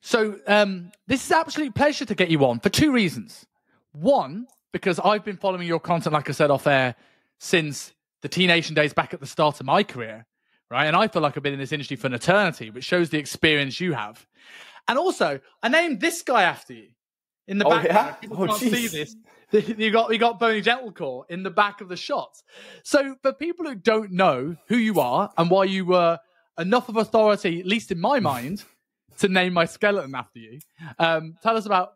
So this is an absolute pleasure to get you on for two reasons. One, because I've been following your content, like I said, off air since the T-Nation days back at the start of my career, right? And I feel like I've been in this industry for an eternity, which shows the experience you have. And also, I named this guy after you in the background. Yeah? People can't see this. You got Bourne Gentilcore in the back of the shots. So for people who don't know who you are and why you were enough of authority, at least in my mind, to name my skeleton after you, tell us about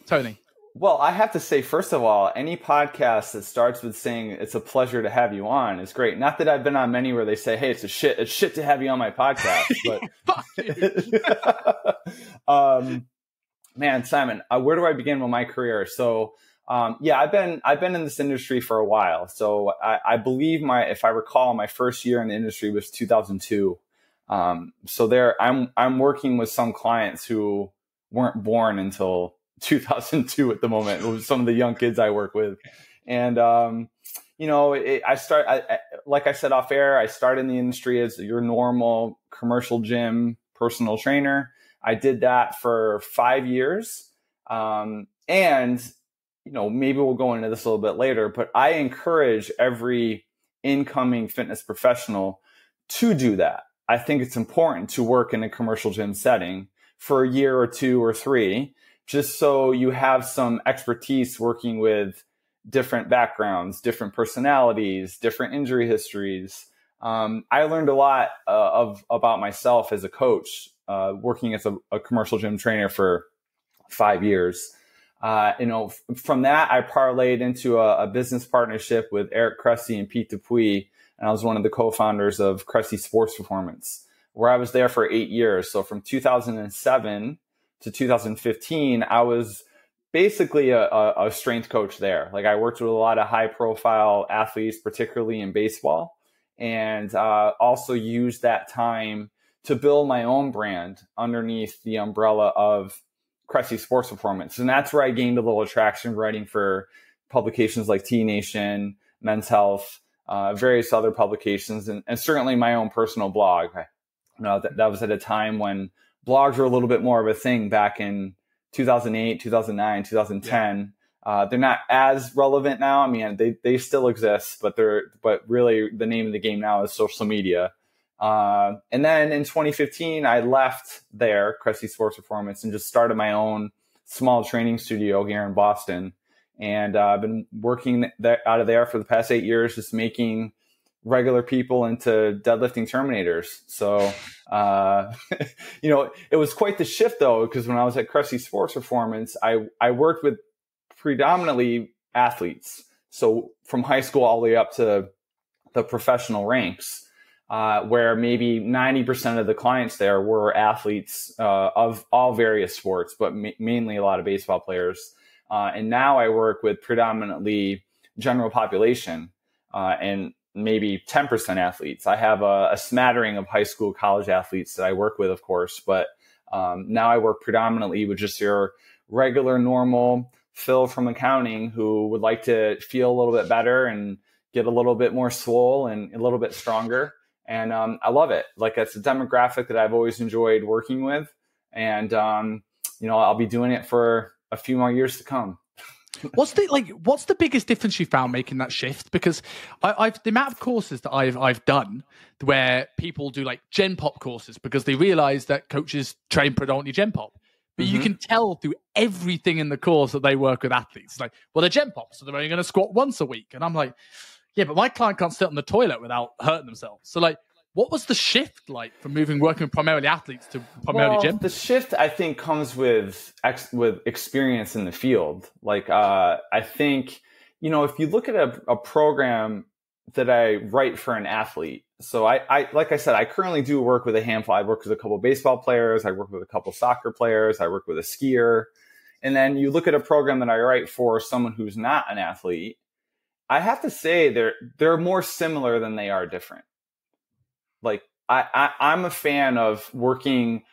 Tony. Well, I have to say, first of all, any podcast that starts with saying it's a pleasure to have you on is great. Not that I've been on many where they say, hey, it's shit to have you on my podcast. But man, Simon, where do I begin with my career? So I've been in this industry for a while. So I believe if I recall, my first year in the industry was 2002. So I'm working with some clients who weren't born until 2002 at the moment. It was some of the young kids I work with. And, like I said off air, I started in the industry as your normal commercial gym personal trainer. I did that for 5 years. And, maybe we'll go into this a little bit later, but I encourage every incoming fitness professional to do that. I think it's important to work in a commercial gym setting for a year or two or three, just so you have some expertise working with different backgrounds, different personalities, different injury histories. I learned a lot about myself as a coach, working as a commercial gym trainer for 5 years. From that, I parlayed into a business partnership with Eric Cressy and Pete Dupuis, and I was one of the co-founders of Cressy Sports Performance, where I was there for 8 years. So from 2007 to 2015, I was basically a strength coach there. Like, I worked with a lot of high profile athletes, particularly in baseball, and also used that time to build my own brand underneath the umbrella of Cressy Sports Performance. And that's where I gained a little traction writing for publications like T-Nation, Men's Health, various other publications, and certainly my own personal blog. That was at a time when blogs were a little bit more of a thing back in 2008, 2009, 2010. Yeah. They're not as relevant now. I mean, they still exist, but really the name of the game now is social media. And then in 2015, I left there, Cressy Sports Performance, and just started my own small training studio here in Boston. And I've been working out of there for the past 8 years, just making regular people into deadlifting Terminators. So, it was quite the shift though, because when I was at Cressy Sports Performance, I worked with predominantly athletes. So from high school all the way up to the professional ranks, where maybe 90% of the clients there were athletes of all various sports, but mainly a lot of baseball players. And now I work with predominantly general population and maybe 10% athletes. I have a smattering of high school, college athletes that I work with, of course, but now I work predominantly with just your regular, normal Phil from accounting who would like to feel a little bit better and get a little bit more swole and a little bit stronger. And I love it. Like, it's a demographic that I've always enjoyed working with. And, I'll be doing it for a few more years to come. What's the biggest difference you found making that shift? Because I've the amount of courses that I've done where people do like Gen Pop courses because they realize that coaches train predominantly Gen Pop. But you can tell through everything in the course that they work with athletes. It's like, well, they're Gen Pop, so they're only going to squat once a week. And I'm like, yeah, but my client can't sit on the toilet without hurting themselves. So like, what was the shift like from working with primarily athletes to primarily gym? The shift, I think, comes with experience in the field. Like, I think, if you look at a program that I write for an athlete, so I like I said, I currently do work with a handful. I work with a couple of baseball players. I work with a couple of soccer players. I work with a skier. And then you look at a program that I write for someone who's not an athlete. I have to say they're more similar than they are different. Like, I'm a fan of working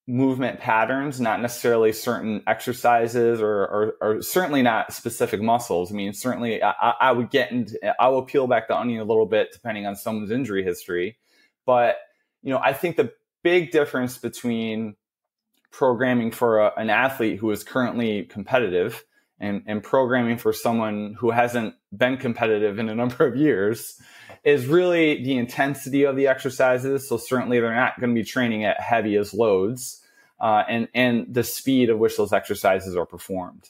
movement patterns, not necessarily certain exercises or certainly not specific muscles. I mean, certainly I will peel back the onion a little bit depending on someone's injury history. But, I think the big difference between programming for an athlete who is currently competitive and programming for someone who hasn't been competitive in a number of years is really the intensity of the exercises. So certainly they're not going to be training at heaviest loads, and the speed at which those exercises are performed.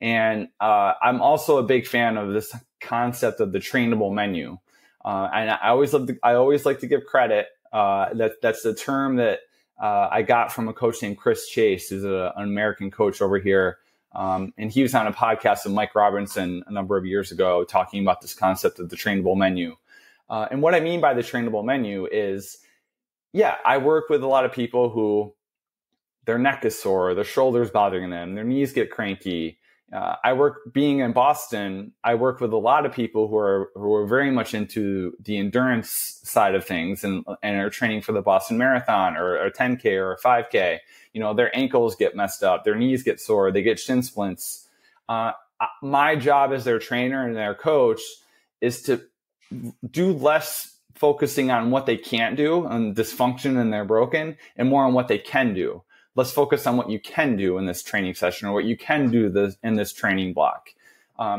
And I'm also a big fan of this concept of the trainable menu. And I always like to give credit. That's the term that I got from a coach named Chris Chase, who's an American coach over here. And he was on a podcast with Mike Robinson a number of years ago talking about this concept of the trainable menu. And what I mean by the trainable menu is, I work with a lot of people who their neck is sore, their shoulders bothering them, their knees get cranky. Being in Boston, I work with a lot of people who are very much into the endurance side of things and are training for the Boston Marathon or a 10K or a 5K. Their ankles get messed up, their knees get sore, they get shin splints. My job as their trainer and their coach is to do less focusing on what they can't do and dysfunction and they're broken, and more on what they can do. Let's focus on what you can do in this training session or what you can do in this training block.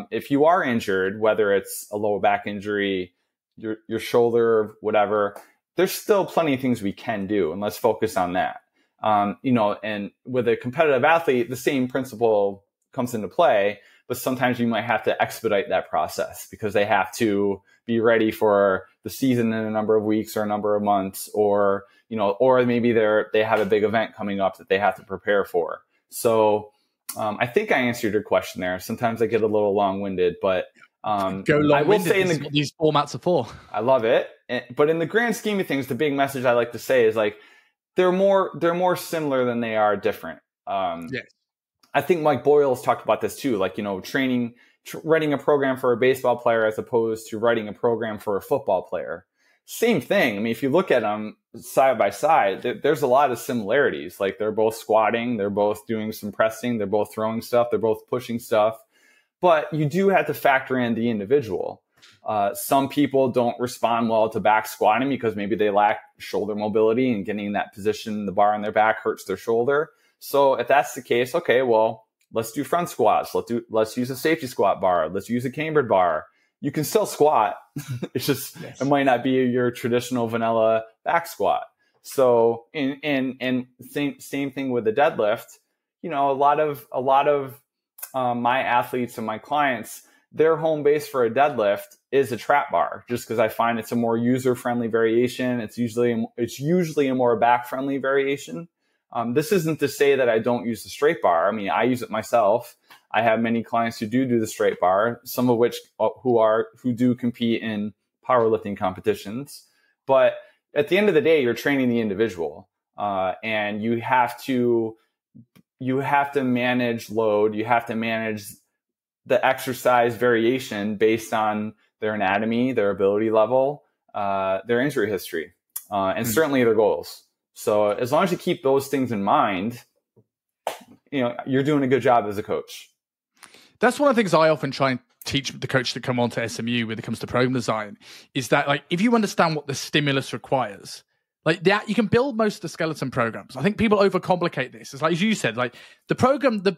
If you are injured, whether it's a lower back injury, your shoulder, whatever, there's still plenty of things we can do, and let's focus on that. And with a competitive athlete, the same principle comes into play, but sometimes you might have to expedite that process because they have to be ready for the season in a number of weeks or a number of months, or maybe they have a big event coming up that they have to prepare for. So I think I answered your question there. Sometimes I get a little long-winded, but I will say what these formats are for. I love it. But in the grand scheme of things, the big message I like to say is they're more similar than they are different. Yes. I think Mike Boyle's talked about this too, writing a program for a baseball player as opposed to writing a program for a football player. Same thing. I mean, if you look at them side by side, there's a lot of similarities. They're both squatting, they're both doing some pressing, they're both throwing stuff, they're both pushing stuff. But you do have to factor in the individual. Some people don't respond well to back squatting because maybe they lack shoulder mobility, and getting in that position, the bar on their back hurts their shoulder. So if that's the case, okay, well, let's do front squats. Let's use a safety squat bar. Let's use a cambered bar. You can still squat. It's just, It might not be your traditional vanilla back squat. So, and same thing with the deadlift. A lot of my athletes and my clients, their home base for a deadlift is a trap bar, just because I find it's a more user-friendly variation. It's usually a more back-friendly variation. This isn't to say that I don't use the straight bar. I mean, I use it myself. I have many clients who do the straight bar, some of which who do compete in powerlifting competitions. But at the end of the day, you're training the individual, and you have to manage load. You have to manage the exercise variation based on their anatomy, their ability level, their injury history, and certainly their goals. So as long as you keep those things in mind, you're doing a good job as a coach. That's one of the things I often try and teach the coach that come on to SMU when it comes to program design, is that if you understand what the stimulus requires, that you can build most of the skeleton programs. I think people overcomplicate this. It's as you said, the program, the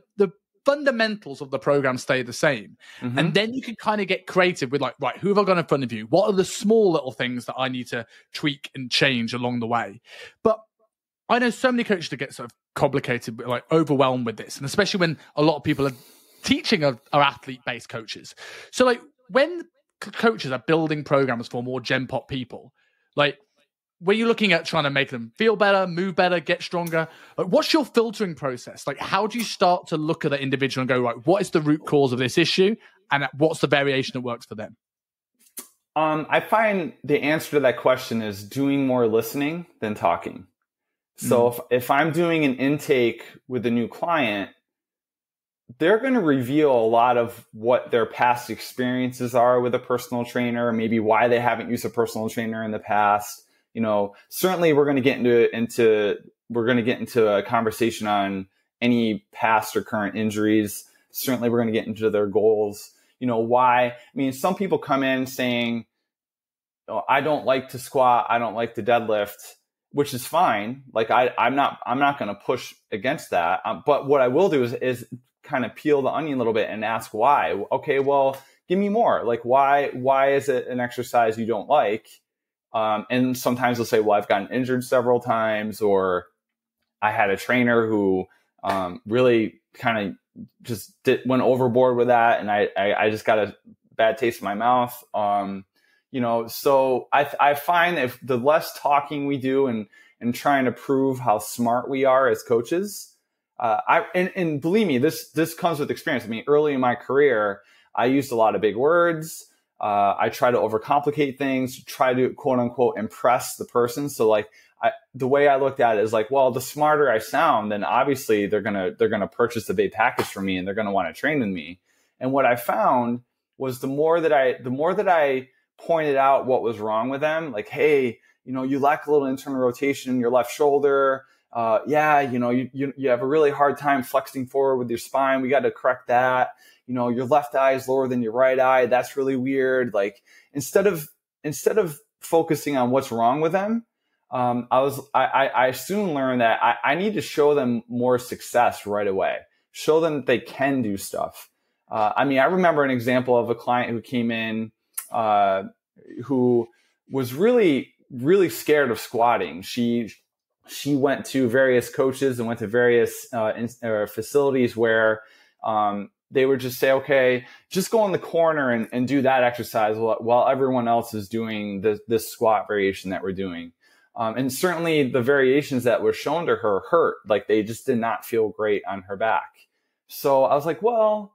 fundamentals of the program stay the same. Mm-hmm. And then you can kind of get creative with right, who have I got in front of you? What are the small little things that I need to tweak and change along the way? But I know so many coaches that get sort of complicated, overwhelmed with this. And especially when a lot of people are teaching are athlete-based coaches. So when coaches are building programs for more Gen Pop people, were you looking at trying to make them feel better, move better, get stronger? What's your filtering process? How do you start to look at the individual and go, right, what is the root cause of this issue? And what's the variation that works for them? I find the answer to that question is doing more listening than talking. So if I'm doing an intake with a new client, they're going to reveal a lot of what their past experiences are with a personal trainer, maybe why they haven't used a personal trainer in the past. Certainly we're going to get into a conversation on any past or current injuries. Certainly we're going to get into their goals. Why? I mean, some people come in saying, I don't like to squat, I don't like to deadlift. which is fine. Like I'm not going to push against that. But what I will do is kind of peel the onion a little bit and ask why. Okay, well, give me more. Like why is it an exercise you don't like? And sometimes they'll say, well, I've gotten injured several times, or I had a trainer who really kind of just went overboard with that, and I just got a bad taste in my mouth. So I find that if the less talking we do and trying to prove how smart we are as coaches, and believe me, this comes with experience. I mean, early in my career, I used a lot of big words. I try to overcomplicate things, try to quote unquote impress the person. So like the way I looked at it is like, well, the smarter I sound, then obviously they're gonna purchase the big package from me and they're gonna want to train with me. And what I found was the more that I pointed out what was wrong with them, like, hey, you lack a little internal rotation in your left shoulder. You have a really hard time flexing forward with your spine. We got to correct that. Your left eye is lower than your right eye. That's really weird. Like instead of focusing on what's wrong with them, I soon learned that I need to show them more success right away. Show them that they can do stuff. I remember an example of a client who came in, who was really, really scared of squatting. She went to various coaches and went to various facilities where they would just say, okay, just go in the corner and do that exercise while everyone else is doing this squat variation that we're doing. And certainly the variations that were shown to her hurt. Like they just did not feel great on her back. So I was like, well,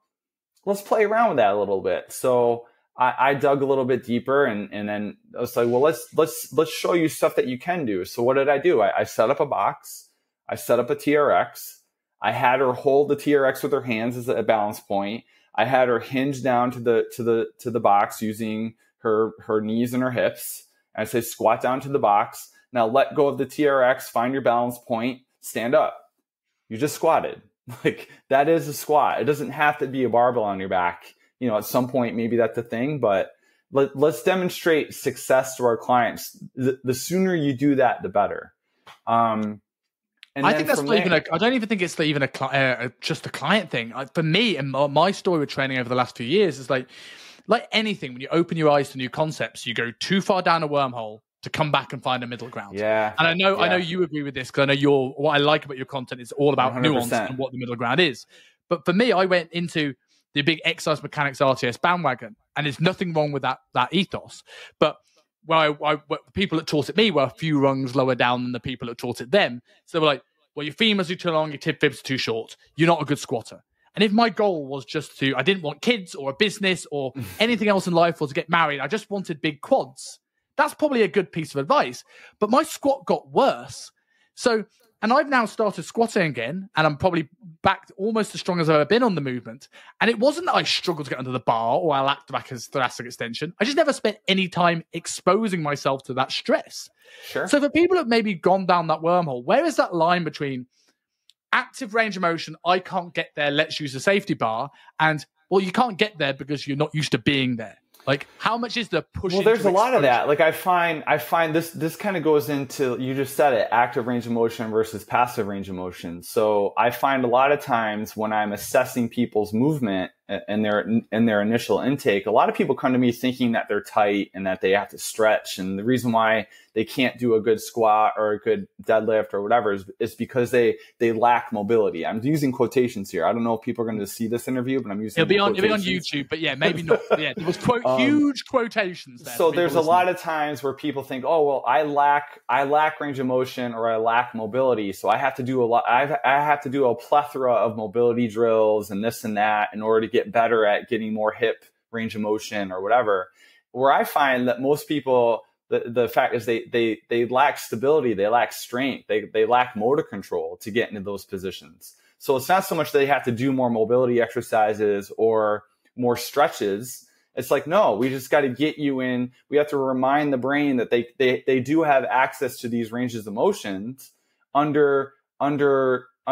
let's play around with that a little bit. So I dug a little bit deeper and then I was like, well, let's show you stuff that you can do. So what did I do? I set up a box. I set up a TRX. I had her hold the TRX with her hands as a balance point. I had her hinge down to the box using her knees and her hips. And I say, squat down to the box. Now let go of the TRX, find your balance point, stand up. You just squatted. Like that is a squat. It doesn't have to be a barbell on your back. At some point, maybe that's the thing, but let's demonstrate success to our clients. The sooner you do that, the better. And I think that's not even I don't even think it's even just a client thing. For me, and my story with training over the last few years is like anything, when you open your eyes to new concepts, you go too far down a wormhole to come back and find a middle ground. Yeah. And I know you agree with this, because I know what I like about your content is all about 100%. Nuance and what the middle ground is. But for me, I went into the big exercise mechanics RTS bandwagon, and there's nothing wrong with that ethos. But people that taught it me were a few rungs lower down than the people that taught it them. So they were like, well, your femurs are too long, your tib fibs are too short. You're not a good squatter. And if my goal was just I didn't want kids or a business or anything else in life, or to get married, I just wanted big quads, that's probably a good piece of advice. But my squat got worse. And I've now started squatting again, and I'm probably back almost as strong as I've ever been on the movement. And it wasn't that I struggled to get under the bar or I lacked back as thoracic extension. I just never spent any time exposing myself to that stress. Sure. So for people that maybe gone down that wormhole, where is that line between active range of motion, I can't get there, let's use a safety bar, and, well, you can't get there because you're not used to being there? Like, how much is the push? Well, there's a lot of that. Like I find this kind of goes into, you just said it, active range of motion versus passive range of motion. So I find a lot of times when I'm assessing people's movement and their initial intake, a lot of people come to me thinking that they're tight and that they have to stretch. And the reason why they can't do a good squat or a good deadlift or whatever is because they lack mobility. I'm using quotations here. I don't know if people are going to see this interview, but I'm using it'll be on YouTube, but yeah, maybe not. Yeah, there was huge quotations there. So there's a lot of times where people think, oh, well, I lack range of motion or I lack mobility, so I have to do a lot. I have to do a plethora of mobility drills and this and that in order to get better at getting more hip range of motion or whatever. Where I find that most people, the fact is they lack stability, they lack strength, they lack motor control to get into those positions. So it's not so much they have to do more mobility exercises or more stretches. It's like, no, we just got to get you in. We have to remind the brain that they do have access to these ranges of motions under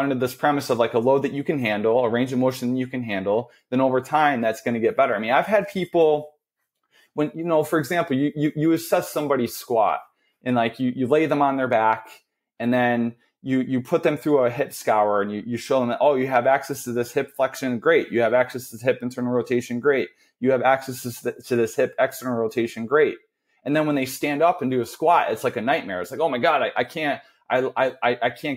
this premise of like a load that you can handle, a range of motion that you can handle. Then over time, that's going to get better. I mean, I've had people when, for example, you assess somebody's squat and like you lay them on their back, and then you put them through a hip scour, and you show them that, oh, you have access to this hip flexion, great. You have access to this hip internal rotation, great. You have access to this hip external rotation, great. And then when they stand up and do a squat, it's like a nightmare. It's like, oh my God, I can't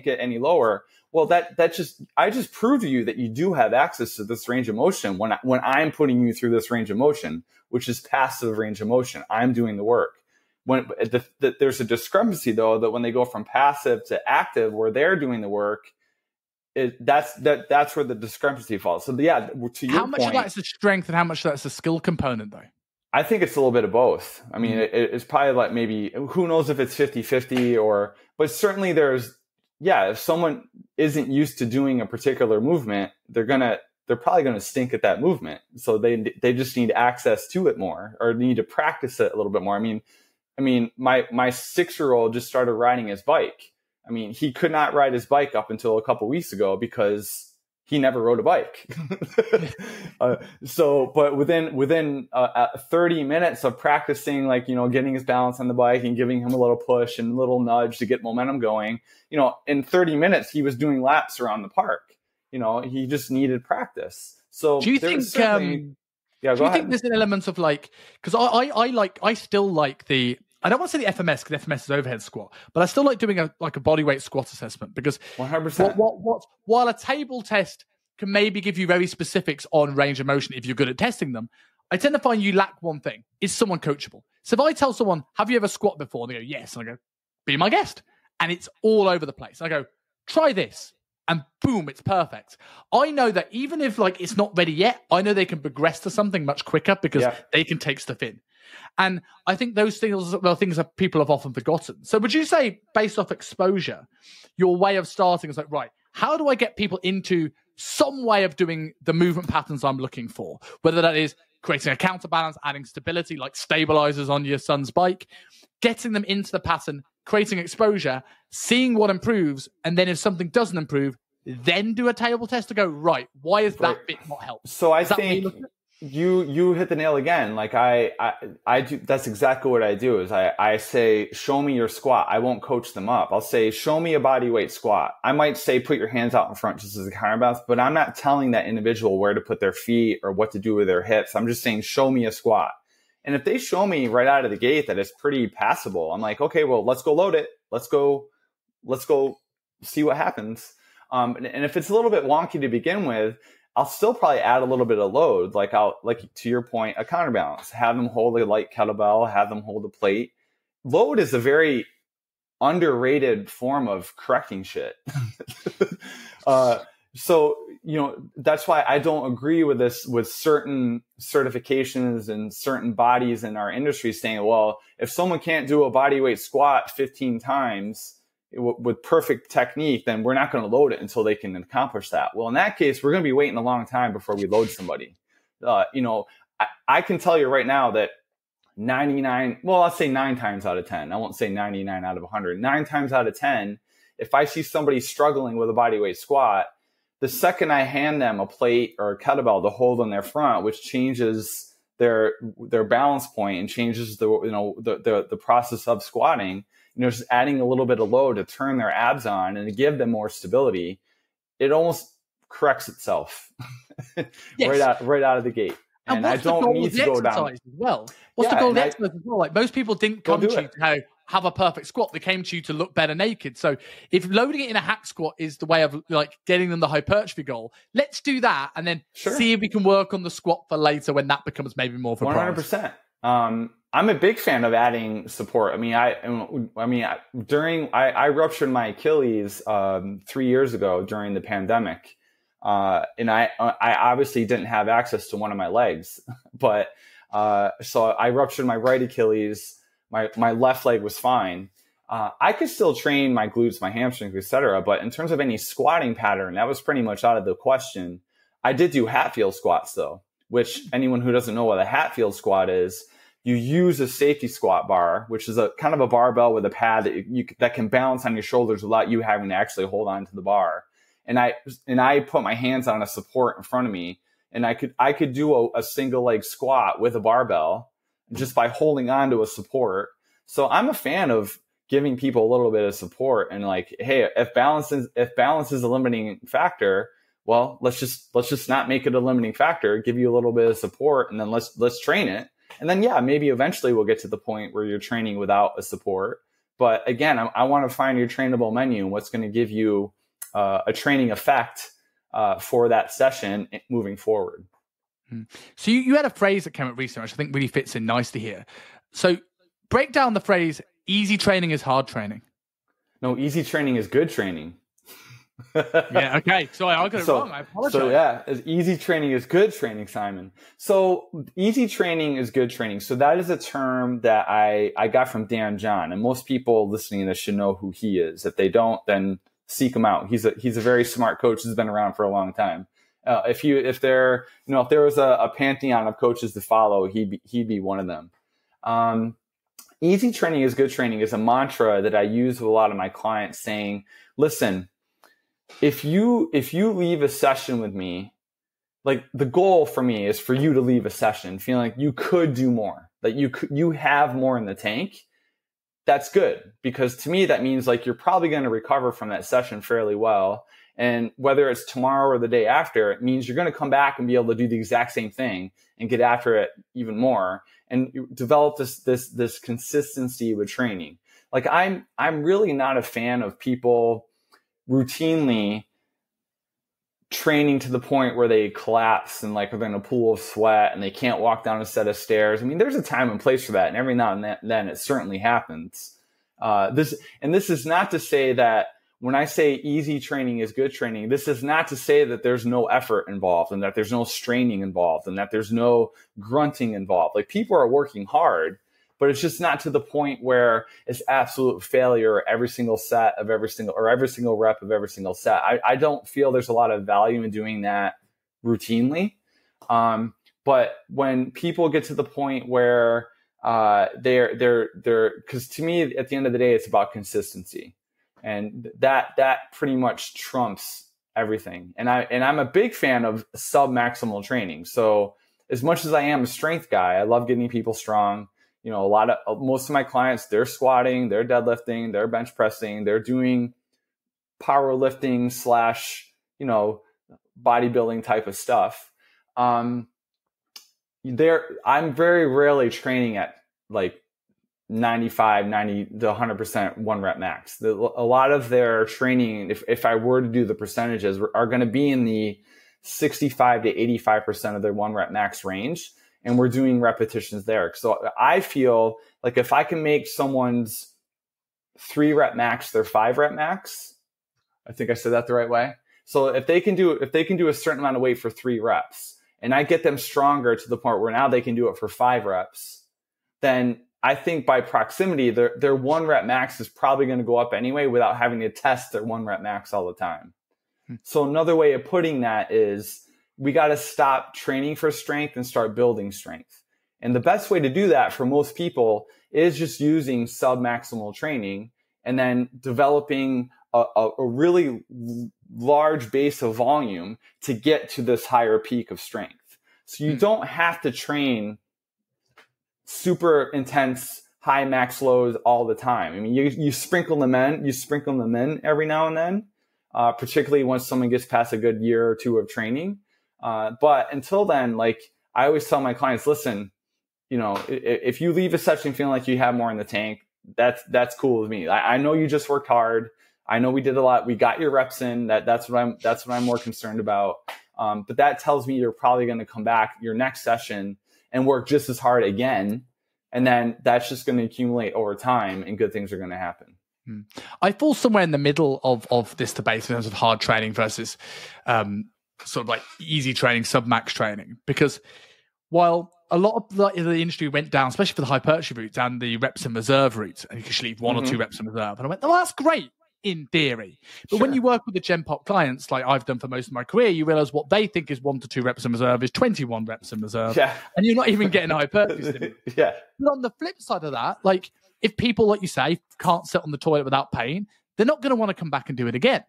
get any lower. Well, I just proved to you that you do have access to this range of motion when I'm putting you through this range of motion, which is passive range of motion. I'm doing the work. There's a discrepancy though, that when they go from passive to active, where they're doing the work, that's where the discrepancy falls. So yeah, to your how much point, of that is a strength and how much of that's a skill component though? I think it's a little bit of both. I mean, it's probably like maybe, who knows if it's 50-50 but certainly if someone isn't used to doing a particular movement, they're probably going to stink at that movement. So they just need access to it more, or need to practice it a little bit more. I mean, my 6-year-old just started riding his bike. I mean, he could not ride his bike up until a couple weeks ago because he never rode a bike. But within 30 minutes of practicing, like, getting his balance on the bike and giving him a little push and a little nudge to get momentum going, in 30 minutes, he was doing laps around the park. He just needed practice. So do you think, do you think there's an element of like, because I still like I don't want to say the FMS, because FMS is overhead squat, but I still like doing a body weight squat assessment, because 100%. While a table test can maybe give you very specifics on range of motion if you're good at testing them, I tend to find you lack one thing. Is someone coachable? So if I tell someone, have you ever squat before? And they go, yes. And I go, be my guest. And it's all over the place. And I go, try this. And boom, it's perfect. I know that even if it's not ready yet, I know they can progress to something much quicker because they can take stuff in. And I think those things are things that people have often forgotten. So would you say, based off exposure, your way of starting is like, right, how do I get people into some way of doing the movement patterns I'm looking for? Whether that is creating a counterbalance, adding stability, like stabilizers on your son's bike, getting them into the pattern, creating exposure, seeing what improves, and then if something doesn't improve, then do a table test to go, right, why is that bit not helped? So I think you hit the nail again. Like I do, that's exactly what I do is I say, show me your squat. I won't coach them up. I'll say, show me a body weight squat. I might say, put your hands out in front just as a counterbalance, but I'm not telling that individual where to put their feet or what to do with their hips. I'm just saying, show me a squat. And if they show me right out of the gate that it's pretty passable, I'm like, okay, well, let's go load it. Let's go see what happens. And if it's a little bit wonky to begin with, I'll still probably add a little bit of load. Like to your point, a counterbalance, have them hold a light kettlebell, have them hold a plate. Load is a very underrated form of correcting shit. So, that's why I don't agree with this, with certain certifications and certain bodies in our industry saying, well, if someone can't do a body weight squat 15 times with perfect technique, then we're not going to load it until they can accomplish that. Well, in that case, we're going to be waiting a long time before we load somebody. I can tell you right now that 99, well, I'll say 9 times out of 10. I won't say 99 out of 100. 9 times out of 10, if I see somebody struggling with a body weight squat, the second I hand them a plate or a kettlebell to hold on their front, which changes their balance point and changes the process of squatting, just adding a little bit of load to turn their abs on and to give them more stability, it almost corrects itself right out of the gate. And I don't need to go down as well. What's the goal of the exercise as well? Like, most people didn't come to you to have a perfect squat. They came to you to look better naked. So if loading it in a hack squat is the way of getting them the hypertrophy goal, let's do that and then see if we can work on the squat for later when that becomes maybe more of a 100%. I'm a big fan of adding support. I ruptured my Achilles 3 years ago during the pandemic. And I obviously didn't have access to one of my legs, but so I ruptured my right Achilles. My left leg was fine. I could still train my glutes, my hamstrings, etc. But in terms of any squatting pattern, that was pretty much out of the question. I did do Hatfield squats though, which anyone who doesn't know what a Hatfield squat is, you use a safety squat bar, which is a kind of a barbell with a pad that can balance on your shoulders without you having to actually hold on to the bar. And I put my hands on a support in front of me, and I could do a single leg squat with a barbell just by holding on to a support. So I'm a fan of giving people a little bit of support and like, hey, if balance is a limiting factor, well, let's just not make it a limiting factor, give you a little bit of support, and then let's train it. And then, yeah, maybe eventually we'll get to the point where you're training without a support. But again, I want to find your trainable menu and what's going to give you a training effect for that session moving forward. So you had a phrase that came up recently, which I think really fits in nicely here. So break down the phrase, easy training is hard training. No, easy training is good training. Yeah, okay. Sorry, I got it wrong. I apologize. So yeah, easy training is good training, Simon. So easy training is good training. So that is a term that I got from Dan John, and most people listening to this should know who he is. If they don't, then seek him out. He's a very smart coach who's been around for a long time. If there was a pantheon of coaches to follow, he'd be one of them. Easy training is good training is a mantra that I use with a lot of my clients, saying, listen, if you leave a session with me, like the goal for me is for you to leave a session feeling like you could do more, that you have more in the tank. That's good, because to me, that means like you're probably going to recover from that session fairly well. And whether it's tomorrow or the day after, it means you're going to come back and be able to do the exact same thing and get after it even more and develop this consistency with training. Like I'm really not a fan of people routinely training to the point where they collapse and like are in a pool of sweat and they can't walk down a set of stairs. I mean, there's a time and place for that, and every now and then it certainly happens. This is not to say that when I say easy training is good training, this is not to say that there's no effort involved and that there's no straining involved and that there's no grunting involved. Like people are working hard, but it's just not to the point where it's absolute failure every single set of every single rep of every single set. I don't feel there's a lot of value in doing that routinely. But when people get to the point where they're because to me, at the end of the day, it's about consistency. And that pretty much trumps everything. And I'm a big fan of sub-maximal training. So as much as I am a strength guy, I love getting people strong. You know, most of my clients, they're squatting, they're deadlifting, they're bench pressing, they're doing powerlifting / bodybuilding type of stuff. I'm very rarely training at like 95, 90 to 100% one rep max. A lot of their training, if I were to do the percentages, are going to be in the 65 to 85% of their one rep max range. And we're doing repetitions there. So I feel like if I can make someone's 3 rep max their 5 rep max, I think I said that the right way. So if they can do a certain amount of weight for 3 reps, and I get them stronger to the point where now they can do it for 5 reps, then I think by proximity, their 1 rep max is probably going to go up anyway without having to test their 1 rep max all the time. So another way of putting that is we got to stop training for strength and start building strength. And the best way to do that for most people is just using sub-maximal training and then developing a really large base of volume to get to this higher peak of strength. So you don't have to train super intense high max loads all the time. I mean, you sprinkle them in every now and then, particularly once someone gets past a good year or 2 of training. But until then, like I always tell my clients, listen, if you leave a session feeling like you have more in the tank, that's cool with me. I know you just worked hard. I know we did a lot. We got your reps in. That's what I'm more concerned about. But that tells me you're probably going to come back your next session and work just as hard again. And then that's just going to accumulate over time and good things are going to happen. I fall somewhere in the middle of this debate in terms of hard training versus sort of like easy training, sub-max training. Because while a lot of the industry went down, especially for the hypertrophy route, down the reps in reserve route, and you could leave 1 or 2 reps in reserve. And I went, well, that's great in theory. But when you work with the Genpop clients, like I've done for most of my career, you realize what they think is 1 to 2 reps in reserve is 21 reps in reserve. Yeah. And you're not even getting a hypertrophy stimulus. Yeah. But on the flip side of that, like if people, like you say, can't sit on the toilet without pain, they're not going to want to come back and do it again.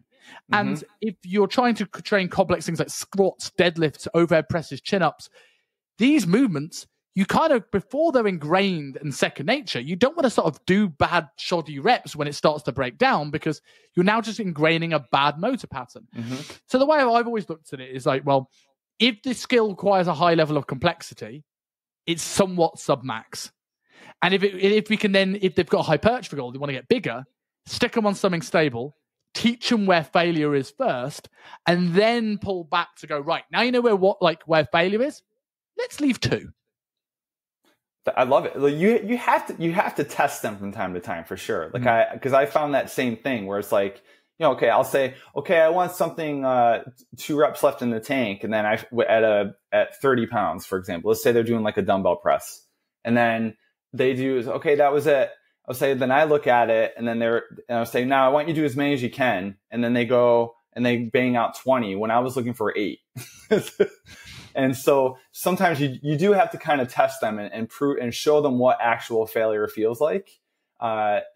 And if you're trying to train complex things like squats, deadlifts, overhead presses, chin-ups, these movements you kind of, before they're ingrained and second nature, you don't want to sort of do bad, shoddy reps when it starts to break down, because you're now just ingraining a bad motor pattern. Mm-hmm. So the way I've always looked at it is like, well, if the skill requires a high level of complexity, it's somewhat sub-max. And if they've got a hypertrophy goal, they want to get bigger, stick them on something stable, teach them where failure is first, and then pull back to go, right, now you know where failure is, let's leave 2. I love it. Like you have to test them from time to time for sure. Like because I found that same thing where it's like, okay, I'll say, okay, I want something 2 reps left in the tank, and then at 30 pounds, for example, let's say they're doing like a dumbbell press, and then they do okay, that was it. I'll say, then I look at it, and then I'll say, now I want you to do as many as you can, and then they go and they bang out 20 when I was looking for 8. And so sometimes you do have to kind of test them and prove and show them what actual failure feels like.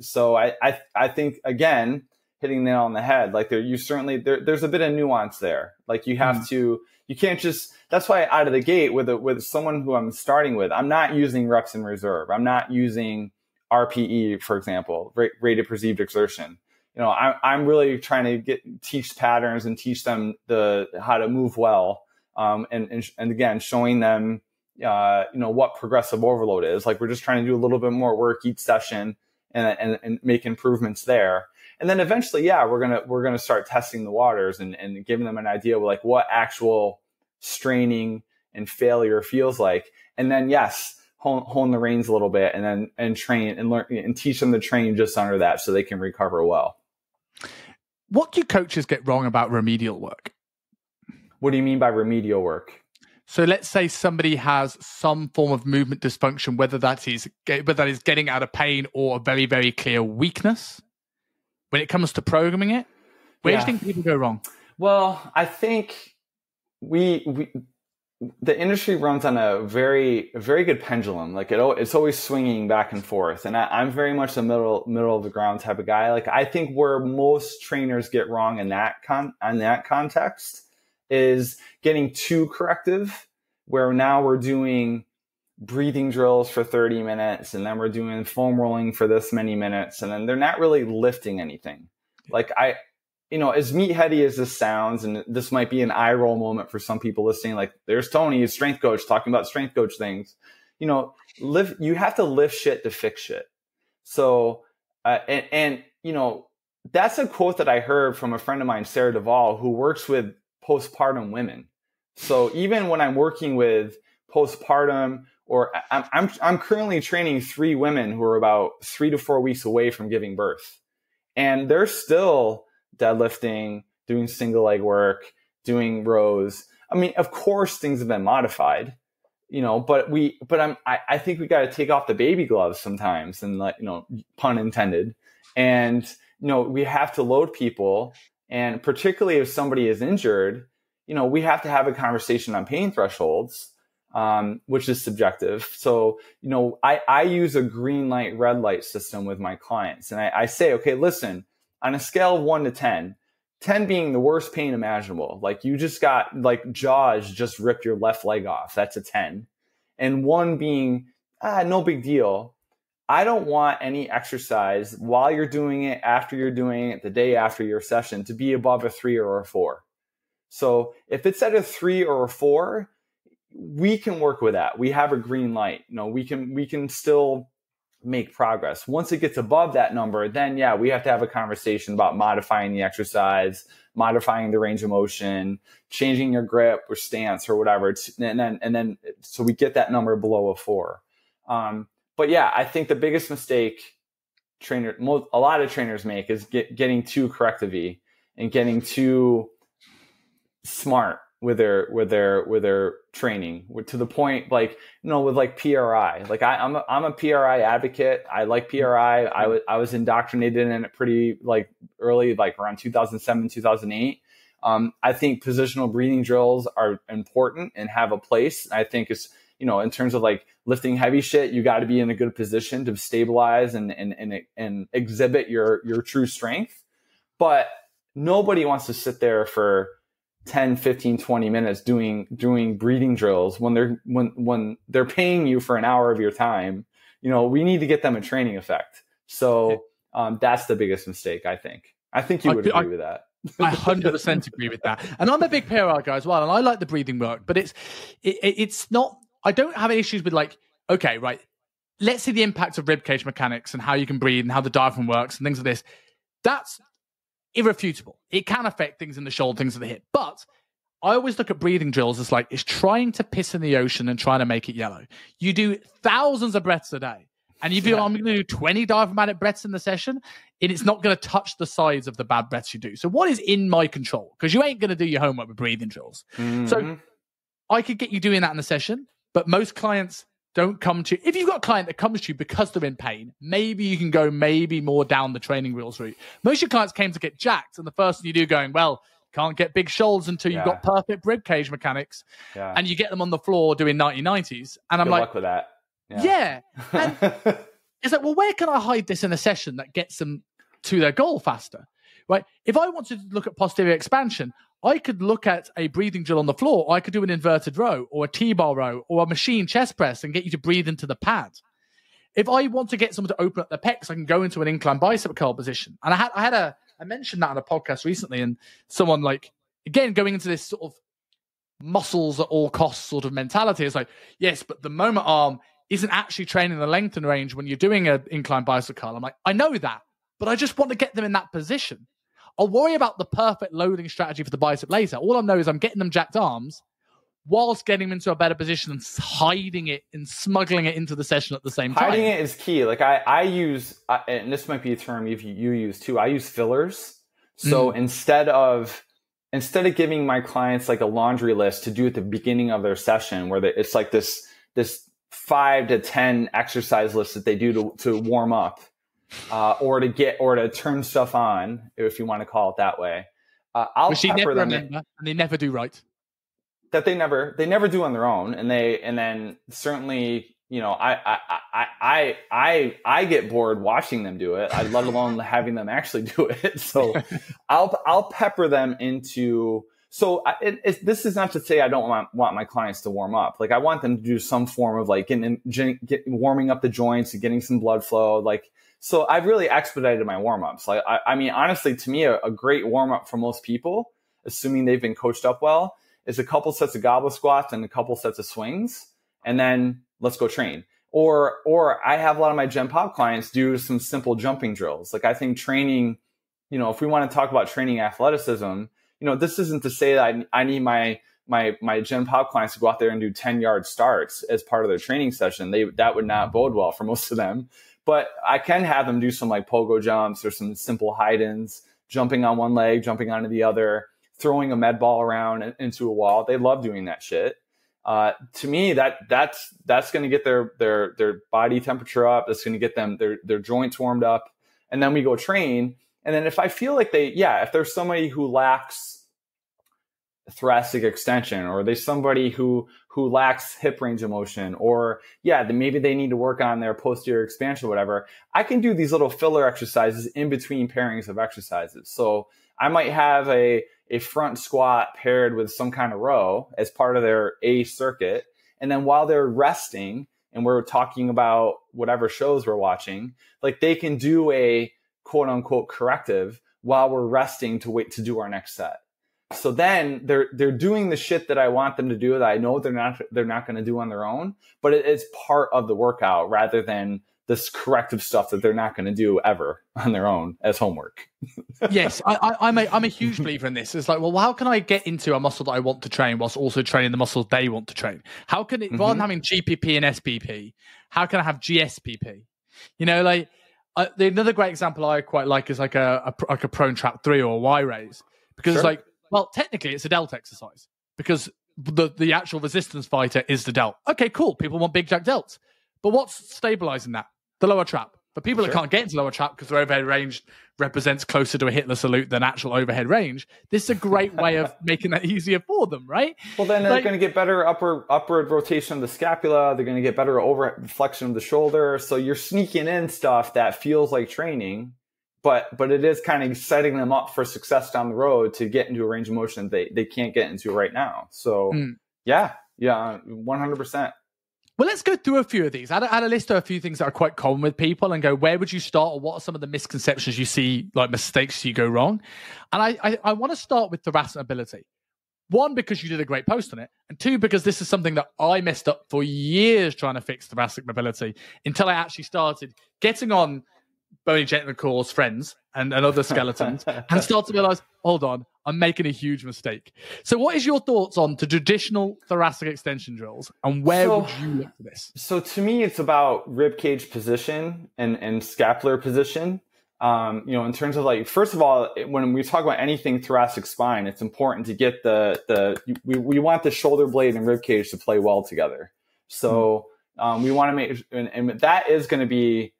So I think, again, hitting the nail on the head, like there's a bit of nuance there. Like you have to, you can't just, that's why out of the gate with someone who I'm starting with, I'm not using reps in reserve. I'm not using RPE, for example, rated perceived exertion. I'm really trying to teach patterns and teach them how to move well. And again, showing them, what progressive overload is. Like we're just trying to do a little bit more work each session and make improvements there. And then eventually, we're gonna start testing the waters and giving them an idea of like what actual straining and failure feels like. And then hone the reins a little bit, and train and learn and teach them to train just under that so they can recover well. What do coaches get wrong about remedial work? What do you mean by remedial work? So let's say somebody has some form of movement dysfunction, whether that is getting out of pain or a very, very clear weakness. When it comes to programming it, where do you think people go wrong? Well, I think the industry runs on a very good pendulum. Like it's always swinging back and forth. And I'm very much the middle of the ground type of guy. Like I think where most trainers get wrong in that context is getting too corrective, where now we're doing breathing drills for 30 minutes and then we're doing foam rolling for this many minutes, and then they're not really lifting anything. Like as meatheady as this sounds, and this might be an eye roll moment for some people listening, like there's Tony, his strength coach, talking about strength coach things. You have to lift shit to fix shit. So that's a quote that I heard from a friend of mine, Sarah Duvall, who works with postpartum women. So even when I'm working with postpartum, or I'm currently training 3 women who are about 3 to 4 weeks away from giving birth, and they're still deadlifting, doing single leg work, doing rows. I mean, of course things have been modified, but I think we got to take off the baby gloves sometimes, and pun intended. And, we have to load people. And particularly if somebody is injured, we have to have a conversation on pain thresholds, which is subjective. So, I use a green light, red light system with my clients. And I say, okay, listen, on a scale of 1 to 10, 10 being the worst pain imaginable, like you just got like Jaws just ripped your left leg off. That's a 10. And 1 being, no big deal. I don't want any exercise while you're doing it, after you're doing it, the day after your session, to be above a 3 or a 4. So if it's at a 3 or a 4, we can work with that. We have a green light. We can still make progress. Once it gets above that number, then we have to have a conversation about modifying the exercise, modifying the range of motion, changing your grip or stance or whatever. And then so we get that number below a 4. But I think the biggest mistake a lot of trainers make is getting too corrective-y and getting too smart with their training, to the point, like, with like PRI. Like I'm a PRI advocate. I like PRI. I was indoctrinated in it pretty like early, like around 2007, 2008. I think positional breathing drills are important and have a place. I think it's, in terms of like lifting heavy shit, you got to be in a good position to stabilize and exhibit your true strength. But nobody wants to sit there for 10, 15, 20 minutes doing breathing drills when they're paying you for an hour of your time. We need to get them a training effect. So that's the biggest mistake, I think. I think you would agree with that. I 100% agree with that. And I'm a big PRI guy as well, and I like the breathing work, but it's not, I don't have issues with like, okay, right, let's see the impact of ribcage mechanics and how you can breathe and how the diaphragm works and things like this. That's irrefutable. It can affect things in the shoulder, things in the hip. But I always look at breathing drills as like, it's trying to piss in the ocean and trying to make it yellow. You do thousands of breaths a day. And you feel, I'm going to do 20 diaphragmatic breaths in the session, and it's not going to touch the sides of the bad breaths you do. So what is in my control? Because you ain't going to do your homework with breathing drills. Mm-hmm. So I could get you doing that in the session, but most clients don't come to you. If you've got a client that comes to you because they're in pain, maybe you can go more down the training wheels route. Most of your clients came to get jacked, and the first thing you do going, well, can't get big shoulders until you've got perfect rib cage mechanics, and you get them on the floor doing 90-90s. And I'm Good like, luck with that. Yeah. And it's like, well, where can I hide this in a session that gets them to their goal faster? Right? If I wanted to look at posterior expansion, I could look at a breathing drill on the floor, or I could do an inverted row or a T-bar row or a machine chest press and get you to breathe into the pad. If I want to get someone to open up their pecs, I can go into an incline bicep curl position. And I mentioned that on a podcast recently, and someone like, again, going into this sort of muscles at all costs sort of mentality is like, yes, but the moment arm isn't actually training the length and range when you're doing an incline bicep curl. I'm like, I know that, but I just want to get them in that position. I'll worry about the perfect loading strategy for the bicep later. All I know is I'm getting them jacked arms whilst getting them into a better position and hiding it and smuggling it into the session at the same time. Hiding it is key. Like I use, and this might be a term you use too, I use fillers. So instead of giving my clients like a laundry list to do at the beginning of their session, where it's like this 5 to 10 exercise lists that they do to warm up, or to turn stuff on, if you want to call it that way. I'll pepper them and they never do right. That they never do on their own, and then certainly, I get bored watching them do it, let alone having them actually do it. So I'll pepper them into. So this is not to say I don't want my clients to warm up. Like I want them to do some form of like warming up the joints and getting some blood flow. Like, so I've really expedited my warm ups. Like, I mean, honestly, to me, a great warm up for most people, assuming they've been coached up well, is a couple sets of goblet squats and a couple sets of swings, and then let's go train. Or I have a lot of my Gen Pop clients do some simple jumping drills. Like I think training, if we want to talk about training athleticism, this isn't to say that I need my Gen Pop clients to go out there and do 10-yard starts as part of their training session. That would not bode well for most of them. But I can have them do some like pogo jumps or some simple hide-ins, jumping on one leg, jumping onto the other, throwing a med ball around into a wall. They love doing that shit. To me, that's going to get their body temperature up. That's going to get them their joints warmed up, and then we go train. And then if I feel like if there's somebody who lacks thoracic extension, or there's somebody who lacks hip range of motion, or then maybe they need to work on their posterior expansion, or whatever, I can do these little filler exercises in between pairings of exercises. So I might have a front squat paired with some kind of row as part of their A circuit. And then while they're resting and we're talking about whatever shows we're watching, like they can do a quote unquote corrective while we're resting to wait to do our next set. So then they're doing the shit that I want them to do that I know they're not going to do on their own, but it's part of the workout rather than this corrective stuff that they're not going to do ever on their own as homework. Yes, I'm a huge believer in this. It's like, well, how can I get into a muscle that I want to train whilst also training the muscles they want to train? How can it, rather than having GPP and SPP, how can I have GSPP? Another great example I quite like is like a prone trap 3 or a Y raise, because it's like, well, technically it's a delt exercise because the actual resistance fighter is the delt. Okay, cool. People want big jack delts, but what's stabilizing that? The lower trap. For people that can't get into lower trap because their overhead range represents closer to a hitless salute than actual overhead range, this is a great way of making that easier for them, right? Well, then they're going to get better upward rotation of the scapula. They're going to get better over flexion of the shoulder. So you're sneaking in stuff that feels like training, but it is kind of setting them up for success down the road to get into a range of motion they can't get into right now. So yeah, 100%. Well, let's go through a few of these. Add a list of a few things that are quite common with people and go, where would you start, or what are some of the misconceptions you see, like mistakes you go wrong? And I want to start with thoracic mobility. One, because you did a great post on it. And two, because this is something that I messed up for years trying to fix thoracic mobility until I actually started getting on Bony Gentilcore's friends and other skeletons and start to realize, hold on, I'm making a huge mistake. So what is your thoughts on the traditional thoracic extension drills, and where would you look for this? So to me, it's about rib cage position and scapular position. In terms of like, first of all, when we talk about anything thoracic spine, it's important to get we want the shoulder blade and rib cage to play well together. So we want to make, and that is going to be,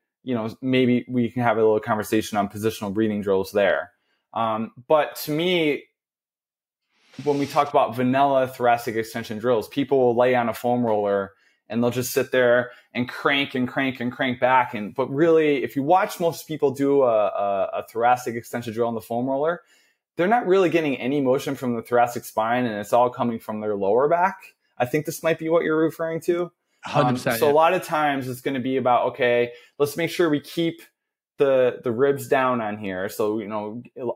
maybe we can have a little conversation on positional breathing drills there. But to me, when we talk about vanilla thoracic extension drills, people will lay on a foam roller and they'll just sit there and crank and crank and crank back. But really, if you watch most people do a thoracic extension drill on the foam roller, they're not really getting any motion from the thoracic spine, and it's all coming from their lower back. I think this might be what you're referring to. 100%, so a lot of times it's going to be about, okay, let's make sure we keep the ribs down on here. So,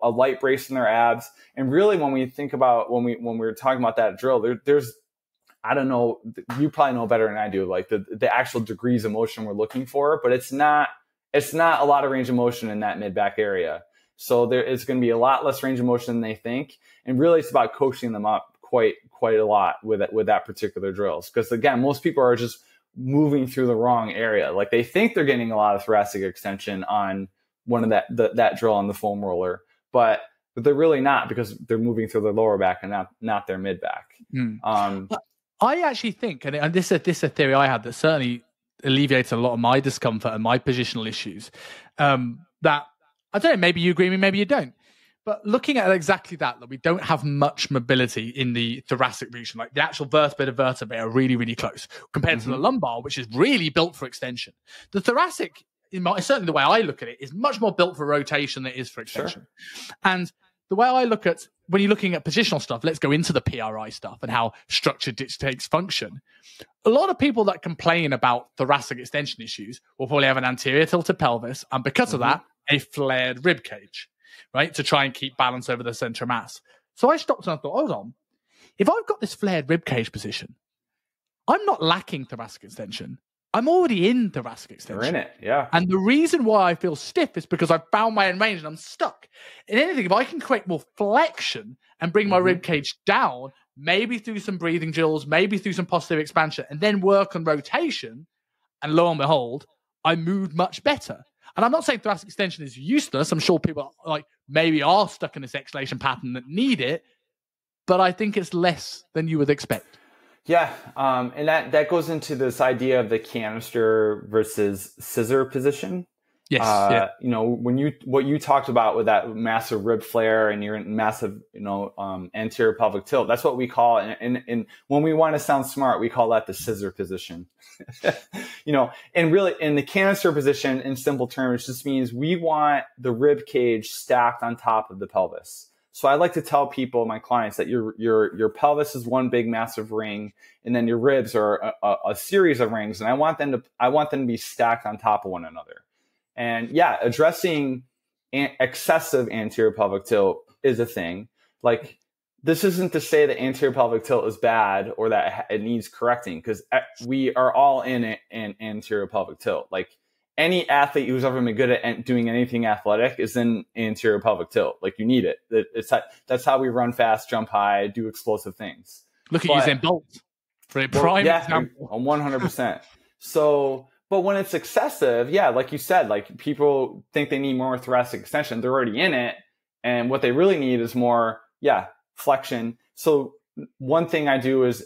a light brace in their abs. And really, when we think about, when we're talking about that drill, there's, I don't know, you probably know better than I do, like the actual degrees of motion we're looking for, but it's not a lot of range of motion in that mid back area. So there is going to be a lot less range of motion than they think. And really it's about coaching them up quite a lot with that particular drills. Because again, most people are just moving through the wrong area. Like they think they're getting a lot of thoracic extension on one of that drill on the foam roller, but they're really not, because they're moving through their lower back and not their mid back. I actually think, and this is a theory I had that certainly alleviates a lot of my discomfort and my positional issues, that, I don't know, maybe you agree with me, maybe you don't. But looking at exactly that we don't have much mobility in the thoracic region. Like the actual vertebrae to vertebrae are really, really close compared to the lumbar, which is really built for extension. The thoracic, certainly the way I look at it, is much more built for rotation than it is for extension. Sure. And the way I look at, when you're looking at positional stuff, let's go into the PRI stuff and how structure dictates function. A lot of people that complain about thoracic extension issues will probably have an anterior tilted pelvis, and because of that, a flared rib cage, right? To try and keep balance over the center of mass. So I stopped and I thought, hold on, if I've got this flared rib cage position, I'm not lacking thoracic extension. I'm already in thoracic extension. You're in it, yeah. And the reason why I feel stiff is because I've found my end range and I'm stuck. In anything, if I can create more flexion and bring my rib cage down, maybe through some breathing drills, maybe through some posterior expansion, and then work on rotation, and lo and behold, I move much better. And I'm not saying thoracic extension is useless. I'm sure people maybe are stuck in this exhalation pattern that need it, but I think it's less than you would expect. Yeah, and that goes into this idea of the canister versus scissor position. Yes. What you talked about with that massive rib flare and your massive, anterior pelvic tilt, that's what we call, and when we want to sound smart, we call that the scissor position. And really in the canister position, in simple terms, just means we want the rib cage stacked on top of the pelvis. So I like to tell people, my clients, that your pelvis is one big massive ring, and then your ribs are a series of rings, and I want them to be stacked on top of one another. And yeah, addressing excessive anterior pelvic tilt is a thing. Like, this isn't to say that anterior pelvic tilt is bad or that it needs correcting, because we are all in anterior pelvic tilt. Like, any athlete who's ever been good at doing anything athletic is in anterior pelvic tilt. Like, you need it. That's how we run fast, jump high, do explosive things. Look at Usain Bolt for a prime example. 100%. So, but when it's excessive, yeah, like you said, like people think they need more thoracic extension. They're already in it. And what they really need is more, flexion. So one thing I do is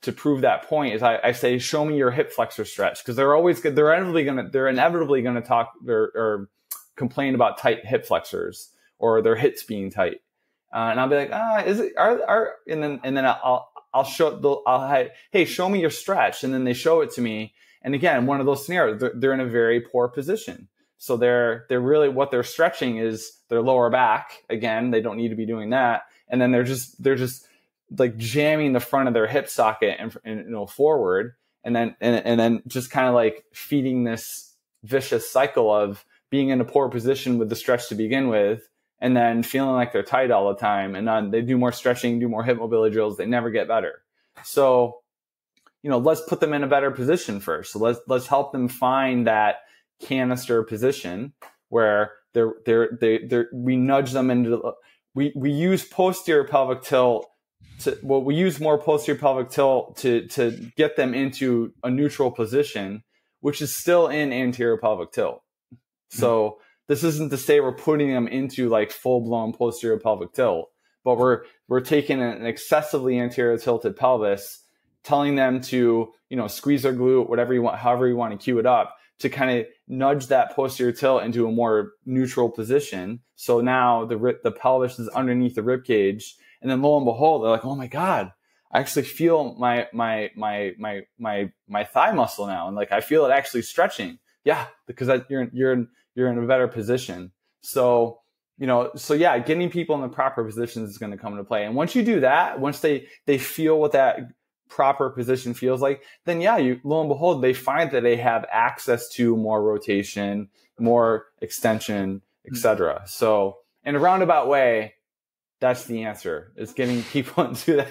to prove that point is I say, show me your hip flexor stretch. Cause they're always good. They're inevitably going to talk or complain about tight hip flexors or their hips being tight. And I'll be like, is it, and then I'll show, hey, show me your stretch. And then they show it to me. And again, one of those scenarios, they're in a very poor position. So they're really, what they're stretching is their lower back. Again, they don't need to be doing that. And then they're just like jamming the front of their hip socket and forward. And then just kind of like feeding this vicious cycle of being in a poor position with the stretch to begin with, and then feeling like they're tight all the time. And then they do more stretching, do more hip mobility drills. They never get better. So, let's put them in a better position first. So let's help them find that canister position where we nudge them into, we use posterior pelvic tilt we use more posterior pelvic tilt to get them into a neutral position, which is still in anterior pelvic tilt. So this isn't to say we're putting them into like full blown posterior pelvic tilt, but we're taking an excessively anterior tilted pelvis, telling them to, squeeze their glute, whatever you want, however you want to cue it up, to kind of nudge that posterior tilt into a more neutral position. So now the pelvis is underneath the rib cage, and then lo and behold, they're like, oh my God, I actually feel my thigh muscle now, and like I feel it actually stretching. Yeah, because you're in a better position. So yeah, getting people in the proper positions is going to come into play. And once you do that, once they feel what that proper position feels like, then yeah, lo and behold, they find that they have access to more rotation, more extension, etc. So in a roundabout way, that's the answer, is getting people into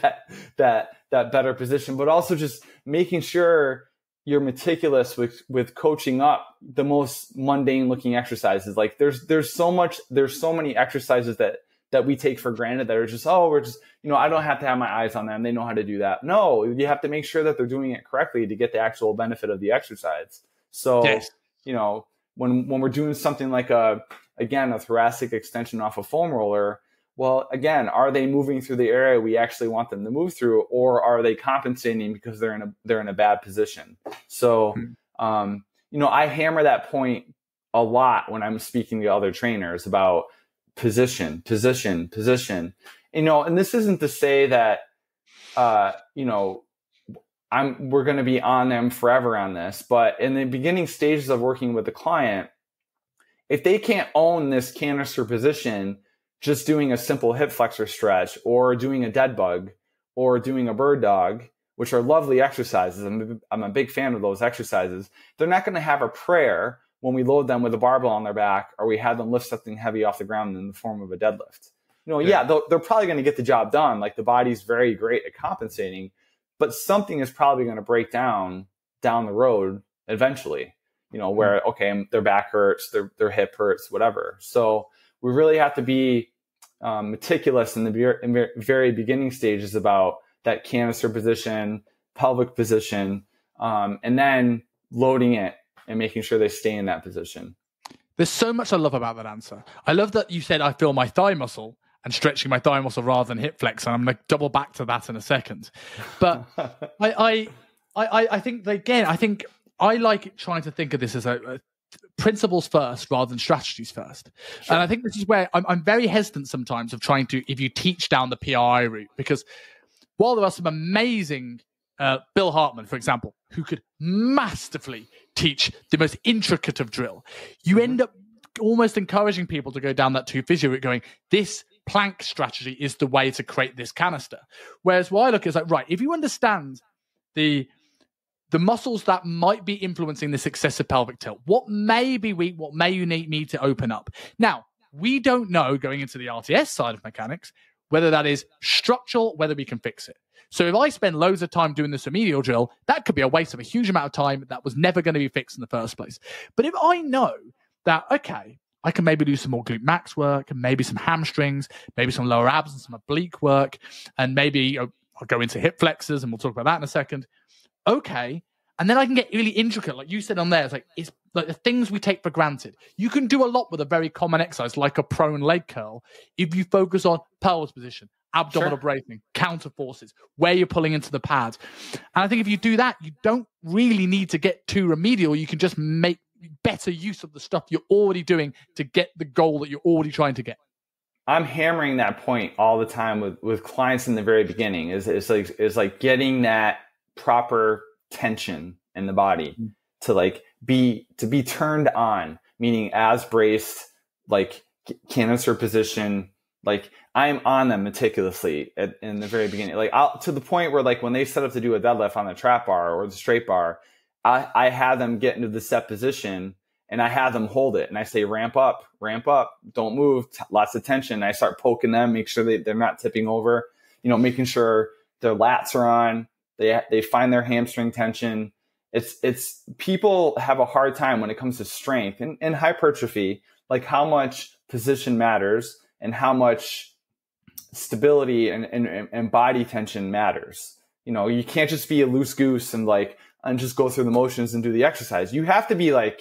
that better position, but also just making sure you're meticulous with coaching up the most mundane looking exercises. Like there's so many exercises that we take for granted that are just, I don't have to have my eyes on them, they know how to do that. No, you have to make sure that they're doing it correctly to get the actual benefit of the exercise. So, yes. When we're doing something like a thoracic extension off a foam roller, well, again, are they moving through the area we actually want them to move through, or are they compensating because they're in a bad position? So, I hammer that point a lot when I'm speaking to other trainers about position. And this isn't to say that, we're going to be on them forever on this, but in the beginning stages of working with the client, if they can't own this canister position, just doing a simple hip flexor stretch or doing a dead bug or doing a bird dog, which are lovely exercises, I'm a big fan of those exercises, they're not going to have a prayer when we load them with a barbell on their back or we have them lift something heavy off the ground in the form of a deadlift. They're probably going to get the job done. Like the body's very great at compensating, but something is probably going to break down the road eventually, where, okay, their back hurts, their hip hurts, whatever. So we really have to be meticulous in the very beginning stages about that canister position, pelvic position, and then loading it and making sure they stay in that position. There's so much I love about that answer. I love that you said I feel my thigh muscle and stretching my thigh muscle rather than hip flex, and I'm going to double back to that in a second. But I think again, I like trying to think of this as a principles first rather than strategies first. Sure. And I think this is where I'm very hesitant sometimes of trying to, if you teach down the PRI route, because while there are some amazing, Bill Hartman, for example, who could masterfully teach the most intricate of drill, you end up almost encouraging people to go down that two physio route going, this plank strategy is the way to create this canister. Whereas what I look at is like, right, if you understand the muscles that might be influencing this excessive pelvic tilt, what may be weak, what may you need to open up. Now, we don't know, going into the RTS side of mechanics, whether that is structural, whether we can fix it. So if I spend loads of time doing this remedial drill, that could be a waste of a huge amount of time that was never going to be fixed in the first place. But if I know that, okay, I can maybe do some more glute max work, and maybe some hamstrings, maybe some lower abs and some oblique work, and maybe I'll go into hip flexors, and we'll talk about that in a second. Okay. And then I can get really intricate. Like you said on there, it's like the things we take for granted. You can do a lot with a very common exercise, like a prone leg curl, if you focus on pelvis position, abdominal bracing, counter forces, where you're pulling into the pads. And I think if you do that, you don't really need to get too remedial. You can just make better use of the stuff you're already doing to get the goal that you're already trying to get. I'm hammering that point all the time with clients in the very beginning. Is like getting that proper tension in the body to be turned on, meaning as braced, like canister position. Like I'm on them meticulously in the very beginning, like to the point where like when they set up to do a deadlift on the trap bar or the straight bar, I have them get into the set position and I have them hold it. And I say, ramp up, don't move, lots of tension. And I start poking them, make sure they're not tipping over, making sure their lats are on, they find their hamstring tension. It's people have a hard time when it comes to strength and hypertrophy, like how much position matters and how much stability and body tension matters. You can't just be a loose goose and just go through the motions and do the exercise. You have to be like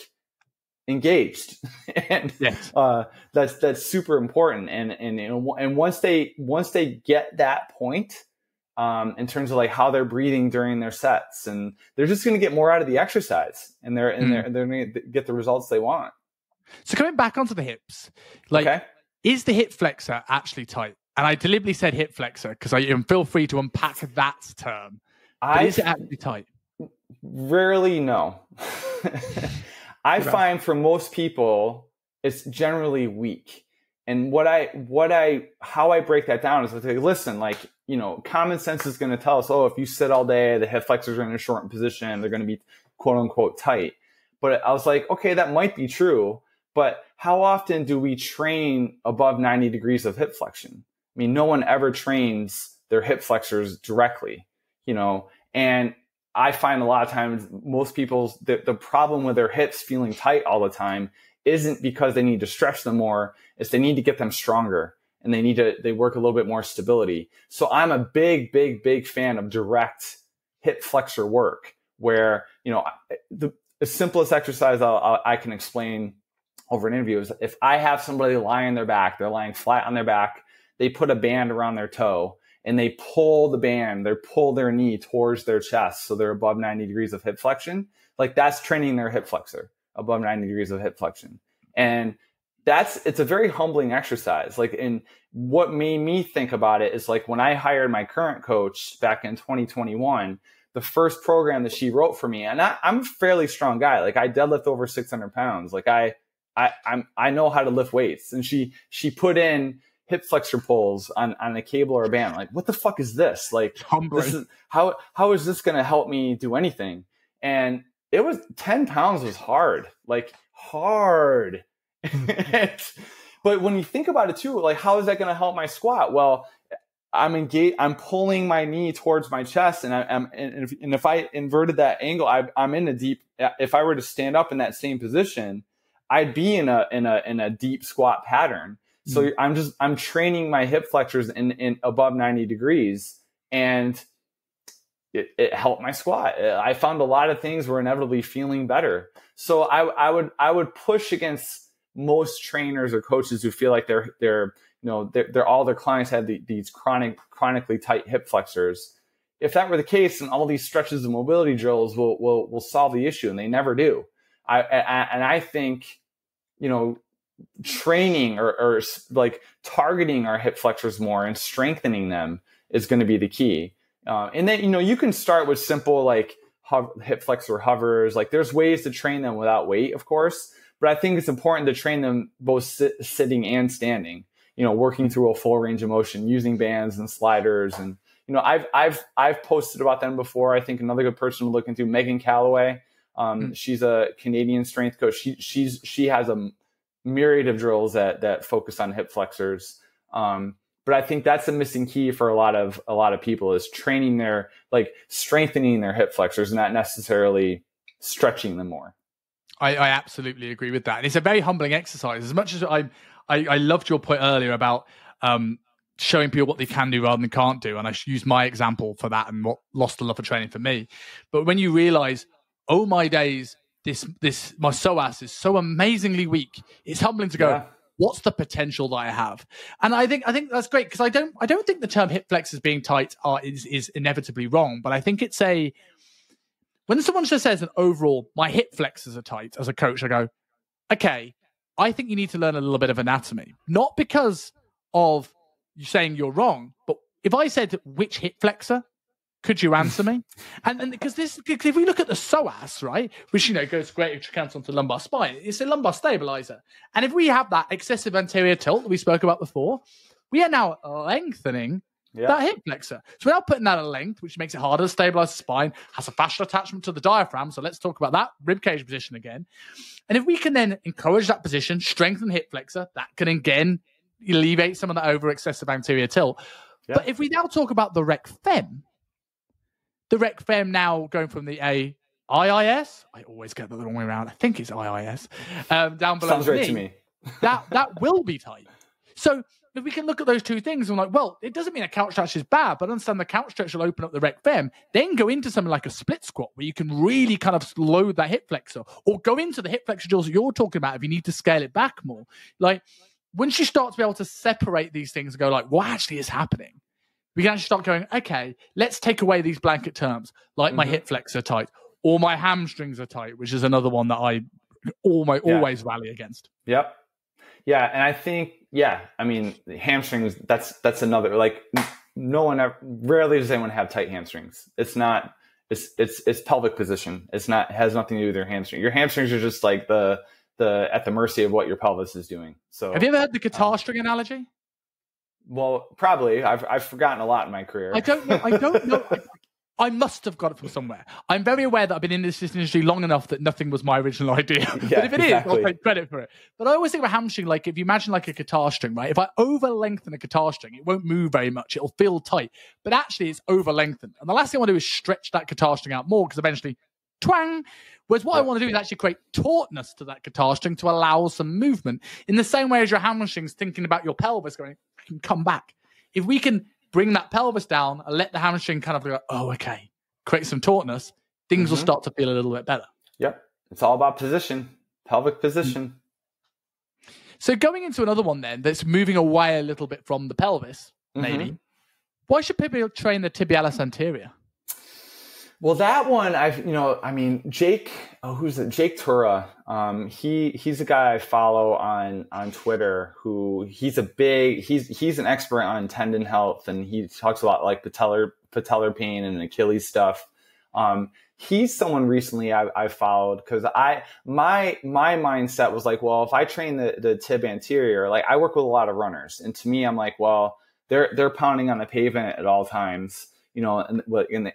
engaged, and yes. That's super important. And once they get that point, in terms of like how they're breathing during their sets, and they're just going to get more out of the exercise, and they're going to get the results they want. So coming back onto the hips, is the hip flexor actually tight? And I deliberately said hip flexor because feel free to unpack that term. Is it actually tight? Rarely, no. I find for most people, it's generally weak. And how I break that down is I say, listen, common sense is going to tell us, if you sit all day, the hip flexors are in a shortened position, they're going to be quote unquote tight. But I was like, okay, that might be true. But how often do we train above 90 degrees of hip flexion? I mean, no one ever trains their hip flexors directly, and I find a lot of times most people's the problem with their hips feeling tight all the time isn't because they need to stretch them more. It's they need to get them stronger, and they work a little bit more stability. So I'm a big, big, big fan of direct hip flexor work where, the simplest exercise I can explain over an interview is if I have somebody lie on their back, they're lying flat on their back, they put a band around their toe and they pull their knee towards their chest. So they're above 90 degrees of hip flexion. Like that's training their hip flexor above 90 degrees of hip flexion. And it's a very humbling exercise. And what made me think about it is when I hired my current coach back in 2021, the first program that she wrote for me, and I'm a fairly strong guy. I deadlift over 600 pounds. I know how to lift weights. And she put in hip flexor pulls on a cable or a band. What the fuck is this? How is this going to help me do anything? And it was 10 pounds was hard, hard. But when you think about it too, how is that going to help my squat? Well, I'm pulling my knee towards my chest, and if I inverted that angle, I'm in a deep. If I were to stand up in that same position, I'd be in a deep squat pattern. So I'm training my hip flexors in above 90 degrees, and it helped my squat. I found a lot of things were inevitably feeling better. So I would push against most trainers or coaches who feel like they're all their clients have these chronically tight hip flexors. If that were the case, then all these stretches and mobility drills will solve the issue, and they never do. I think, training or targeting our hip flexors more and strengthening them is going to be the key. And then, you can start with simple hip flexor hovers. There's ways to train them without weight, of course, but I think it's important to train them both sitting and standing, working through a full range of motion using bands and sliders. And, I've posted about them before. I think another good person to look into, Megan Calloway. She's a Canadian strength coach. She has a myriad of drills that focus on hip flexors. But I think that's the missing key for a lot of people is training strengthening their hip flexors, not necessarily stretching them more. I absolutely agree with that. And it's a very humbling exercise. As much as I loved your point earlier about showing people what they can do rather than can't do. And I used my example for that and what lost a lot of training for me. But when you realize, oh my days, my psoas is so amazingly weak, it's humbling to go, what's the potential that I have? And I think that's great, because I don't think the term hip flexors being tight is inevitably wrong, but I think it's when someone just says an overall, my hip flexors are tight, as a coach, I go, okay, I think you need to learn a little bit of anatomy, not because of you saying you're wrong, but if I said which hip flexor, Could you answer me? And because if we look at the psoas, right, which goes great counts onto the lumbar spine, it's a lumbar stabilizer. And if we have that excessive anterior tilt that we spoke about before, we are now lengthening that hip flexor. So we're now putting that at length, which makes it harder to stabilize the spine, has a fascial attachment to the diaphragm. So let's talk about that ribcage position again. And if we can then encourage that position, strengthen the hip flexor, that can again alleviate some of that over excessive anterior tilt. Yeah. But if we now talk about the rec fem now going from the IIS, I always get that the wrong way around. I think it's IIS, down below. Sounds right to me. that will be tight. So if we can look at those two things and like, well, it doesn't mean a couch stretch is bad, but understand the couch stretch will open up the rec fem, then go into something like a split squat where you can really kind of load that hip flexor, or go into the hip flexor drills that you're talking about if you need to scale it back more. Like, once you start to be able to separate these things and go like, what actually is happening? We can actually start going, okay, let's take away these blanket terms, like my hip flexor tight, or my hamstrings are tight, which is another one that I always rally against. Yep. Yeah, and I think, I mean, hamstrings, that's another, like, rarely does anyone have tight hamstrings. It's not, it's pelvic position. It has nothing to do with your hamstring. Your hamstrings are just like at the mercy of what your pelvis is doing. So have you ever heard the guitar string analogy? Well, probably. I've forgotten a lot in my career. I don't know. I must have got it from somewhere. I'm very aware that I've been in this industry long enough that nothing was my original idea. But if it is, I'll take credit for it. But I always think of a hamstring, like if you imagine like a guitar string, right? If I over lengthen a guitar string, it won't move very much. It'll feel tight. But actually, it's over lengthened. And the last thing I want to do is stretch that guitar string out more, because eventually, twang. Whereas what I want to do is actually create tautness to that guitar string to allow some movement. In the same way as your hamstrings thinking about your pelvis going, I can come back. If we can bring that pelvis down and let the hamstring kind of go, oh, okay, create some tautness, things will start to feel a little bit better. Yep. It's all about position, pelvic position. So going into another one then that's moving away a little bit from the pelvis, maybe, why should people train the tibialis anterior? Well, that one, Jake, Jake Tura. He's a guy I follow on Twitter who he's an expert on tendon health, and he talks about like patellar pain and Achilles stuff. He's someone recently I followed because my mindset was like, well, if I train the tib anterior, like I work with a lot of runners, and to me, I'm like, well, they're pounding on the pavement at all times. And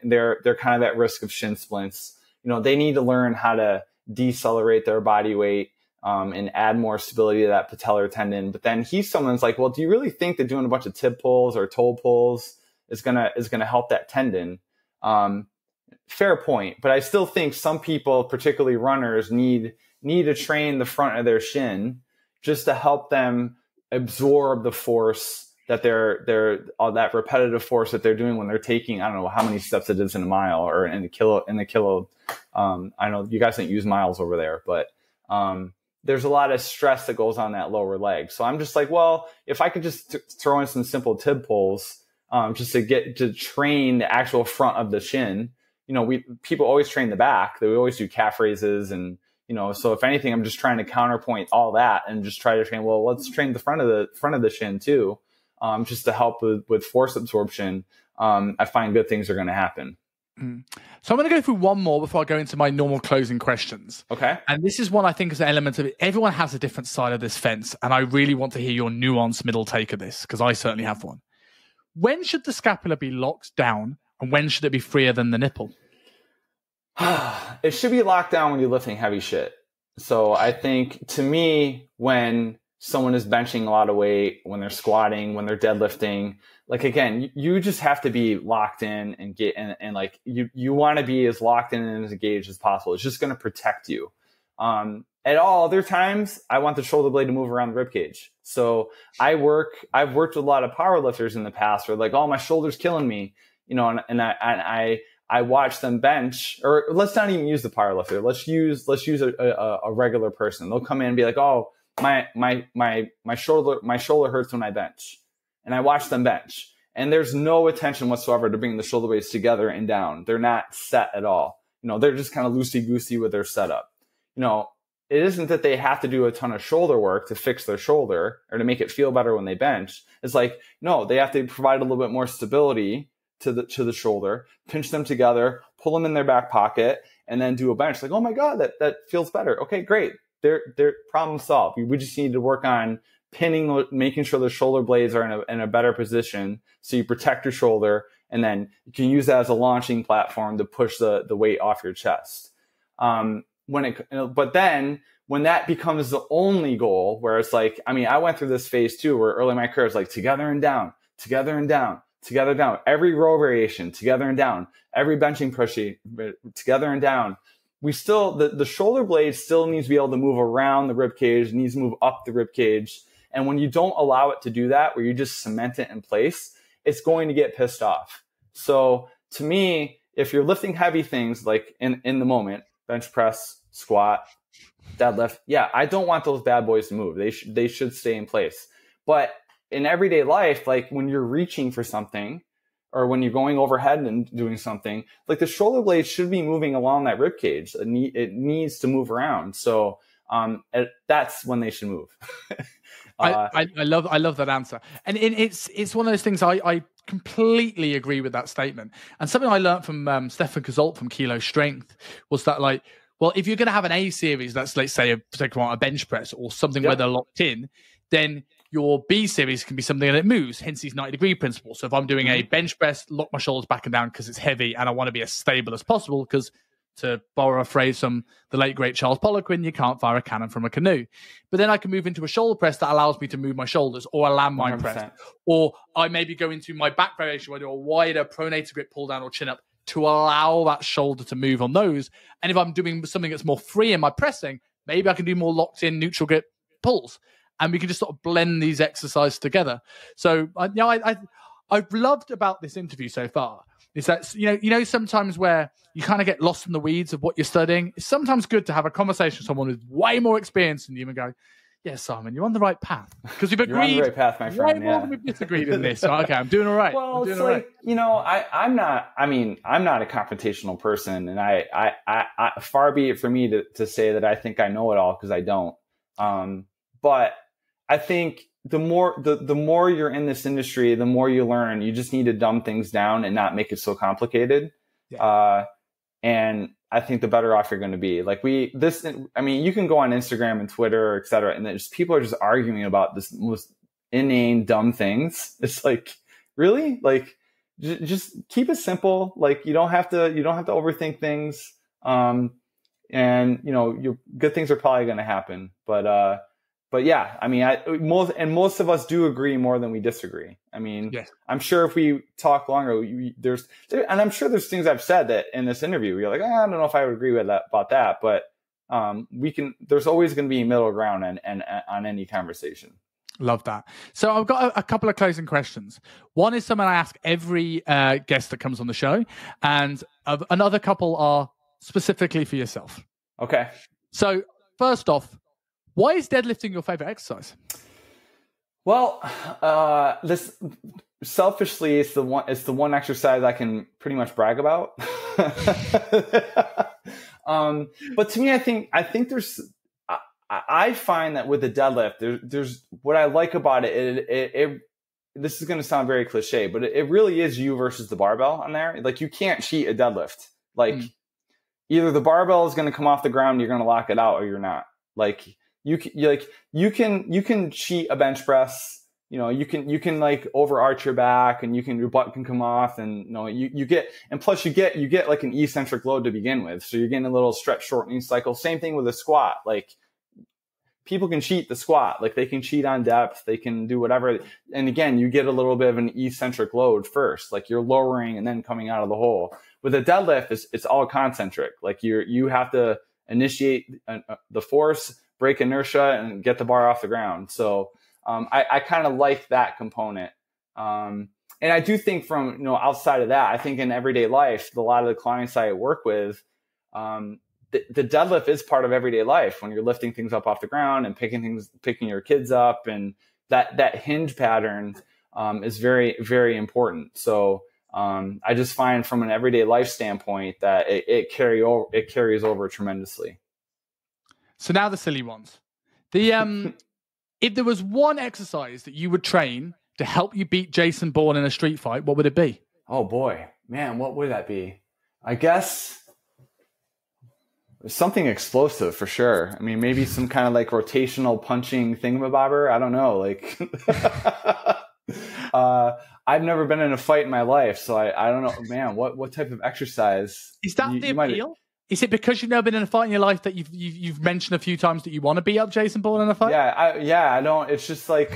they're kind of at risk of shin splints. They need to learn how to decelerate their body weight and add more stability to that patellar tendon. But then someone's like, well, do you really think that doing a bunch of tib pulls or toe pulls is gonna help that tendon? Fair point, but I still think some people, particularly runners, need to train the front of their shin just to help them absorb the force that they're all that repetitive force that they're doing when they're taking, I don't know how many steps it is in a mile or in the kilo. I know you guys don't use miles over there, but there's a lot of stress that goes on that lower leg. So I'm just like, well, if I could just throw in some simple tib pulls, just to get to train the actual front of the shin. People always train the back. They always do calf raises and, so if anything, I'm just trying to counterpoint all that and just try to train, well, let's train the front of the shin too. Just to help with force absorption. I find good things are going to happen. So I'm going to go through one more before I go into my normal closing questions. Okay. And this is one I think is an element of it. Everyone has a different side of this fence, and I really want to hear your nuanced middle take of this, because I certainly have one. When should the scapula be locked down, and when should it be freer than the nipple? It should be locked down when you're lifting heavy shit. So I think, to me, when someone is benching a lot of weight, when they're squatting, when they're deadlifting, like, again, you just have to be locked in and and like you want to be as locked in and as engaged as possible. It's just going to protect you. At all other times, I want the shoulder blade to move around the rib cage. So I've worked with a lot of power lifters in the past where like, oh, my shoulder's killing me, and I watch them bench, or let's not even use the power lifter. Let's use a regular person. They'll come in and be like, oh, my shoulder hurts when I bench, and I watch them bench, and there's no attention whatsoever to bringing the shoulder blades together and down. They're not set at all. They're just kind of loosey goosey with their setup. It isn't that they have to do a ton of shoulder work to fix their shoulder or to make it feel better when they bench. It's like, no, they have to provide a little bit more stability to the shoulder, pinch them together, pull them in their back pocket, and then do a bench. Like, oh my God, that feels better. Okay, great. They're problem solved. We just need to work on pinning, making sure the shoulder blades are in a better position, so you protect your shoulder, and then you can use that as a launching platform to push the weight off your chest. But then when that becomes the only goal, where it's like, I mean, I went through this phase too, where early in my career it's like together and down, together and down, together and down, every row variation, together and down, every benching pushy, together and down. We still, the shoulder blade still needs to be able to move around the rib cage, needs to move up the rib cage. And when you don't allow it to do that, where you just cement it in place, it's going to get pissed off. So to me, if you're lifting heavy things like in the moment, bench press, squat, deadlift, yeah, I don't want those bad boys to move. They should stay in place. But in everyday life, like when you're reaching for something, or when you're going overhead and doing something, like the shoulder blade should be moving along that rib cage. It needs to move around. So that's when they should move. I love that answer, and it's one of those things I completely agree with that statement. And something I learned from Stefan Kazolt from Kilo Strength was that, like, well, if you're going to have an A series, that's, let's say, a bench press or something where they're locked in, then your B series can be something that moves, hence his 90-degree principle. So if I'm doing a bench press, lock my shoulders back and down because it's heavy and I want to be as stable as possible, because to borrow a phrase from the late, great Charles Poliquin, you can't fire a cannon from a canoe. But then I can move into a shoulder press that allows me to move my shoulders, or a landmine 100%. Press. Or I maybe go into my back variation where I do a wider pronator grip pull down or chin up to allow that shoulder to move on those. And if I'm doing something that's more free in my pressing, maybe I can do more locked in neutral grip pulls. And we can just sort of blend these exercises together. So, I've loved about this interview so far is that, you know, sometimes where you kind of get lost in the weeds of what you're studying, it's sometimes good to have a conversation with someone with way more experience than you and go, yeah, Simon, you're on the right path. Because we've agreed. You're on the right path, my friend. Way more than we've disagreed in this. So, okay, I'm doing all right. Well, it's like, you know, I'm not a confrontational person, and I far be it for me to say that I think I know it all, because I don't. But I think the more you're in this industry, the more you learn. You just need to dumb things down and not make it so complicated. Yeah. And I think the better off you're going to be. Like you can go on Instagram and Twitter, et cetera, and people are just arguing about this most inane, dumb things. It's like, really? Like, just keep it simple. Like, you don't have to overthink things. And you know, your good things are probably going to happen. But yeah, I mean, most of us do agree more than we disagree. I mean, yes. I'm sure if we talk longer, and I'm sure there's things I've said that in this interview, you're like, I don't know if I would agree with that about that, but there's always going to be middle ground on any conversation. Love that. So I've got a couple of closing questions. One is something I ask every guest that comes on the show, and another couple are specifically for yourself. Okay. So first off, why is deadlifting your favorite exercise? Well, this selfishly, it's the one exercise I can pretty much brag about. But to me, I think I find that with the deadlift, there's what I like about it. This is going to sound very cliche, but it really is you versus the barbell on there. Like, you can't cheat a deadlift. Like, either the barbell is going to come off the ground, you're going to lock it out, or you're not. Like, you can cheat a bench press. You know, you can like overarch your back, and your butt can come off, and you get like an eccentric load to begin with. So you're getting a little stretch shortening cycle. Same thing with a squat. Like, people can cheat the squat. Like, they can cheat on depth, they can do whatever. And again, you get a little bit of an eccentric load first, like you're lowering and then coming out of the hole. With a deadlift, it's all concentric. Like, you have to initiate the force, break inertia, and get the bar off the ground. So I kind of like that component. And I do think from, outside of that, I think in everyday life, a lot of the clients I work with, the deadlift is part of everyday life when you're lifting things up off the ground and picking your kids up, and that hinge pattern is very, very important. So I just find from an everyday life standpoint that it carries over tremendously. So now the silly ones. If there was one exercise that you would train to help you beat Jason Bourne in a street fight, what would it be? Oh boy, man, what would that be? I guess something explosive for sure. I mean, maybe some kind of like rotational punching thingamabobber. I don't know. Like, I've never been in a fight in my life, so I don't know, man. What type of exercise is that the appeal? Is it because you've never been in a fight in your life that you've mentioned a few times that you want to beat up Jason Bourne in a fight? I don't. It's just like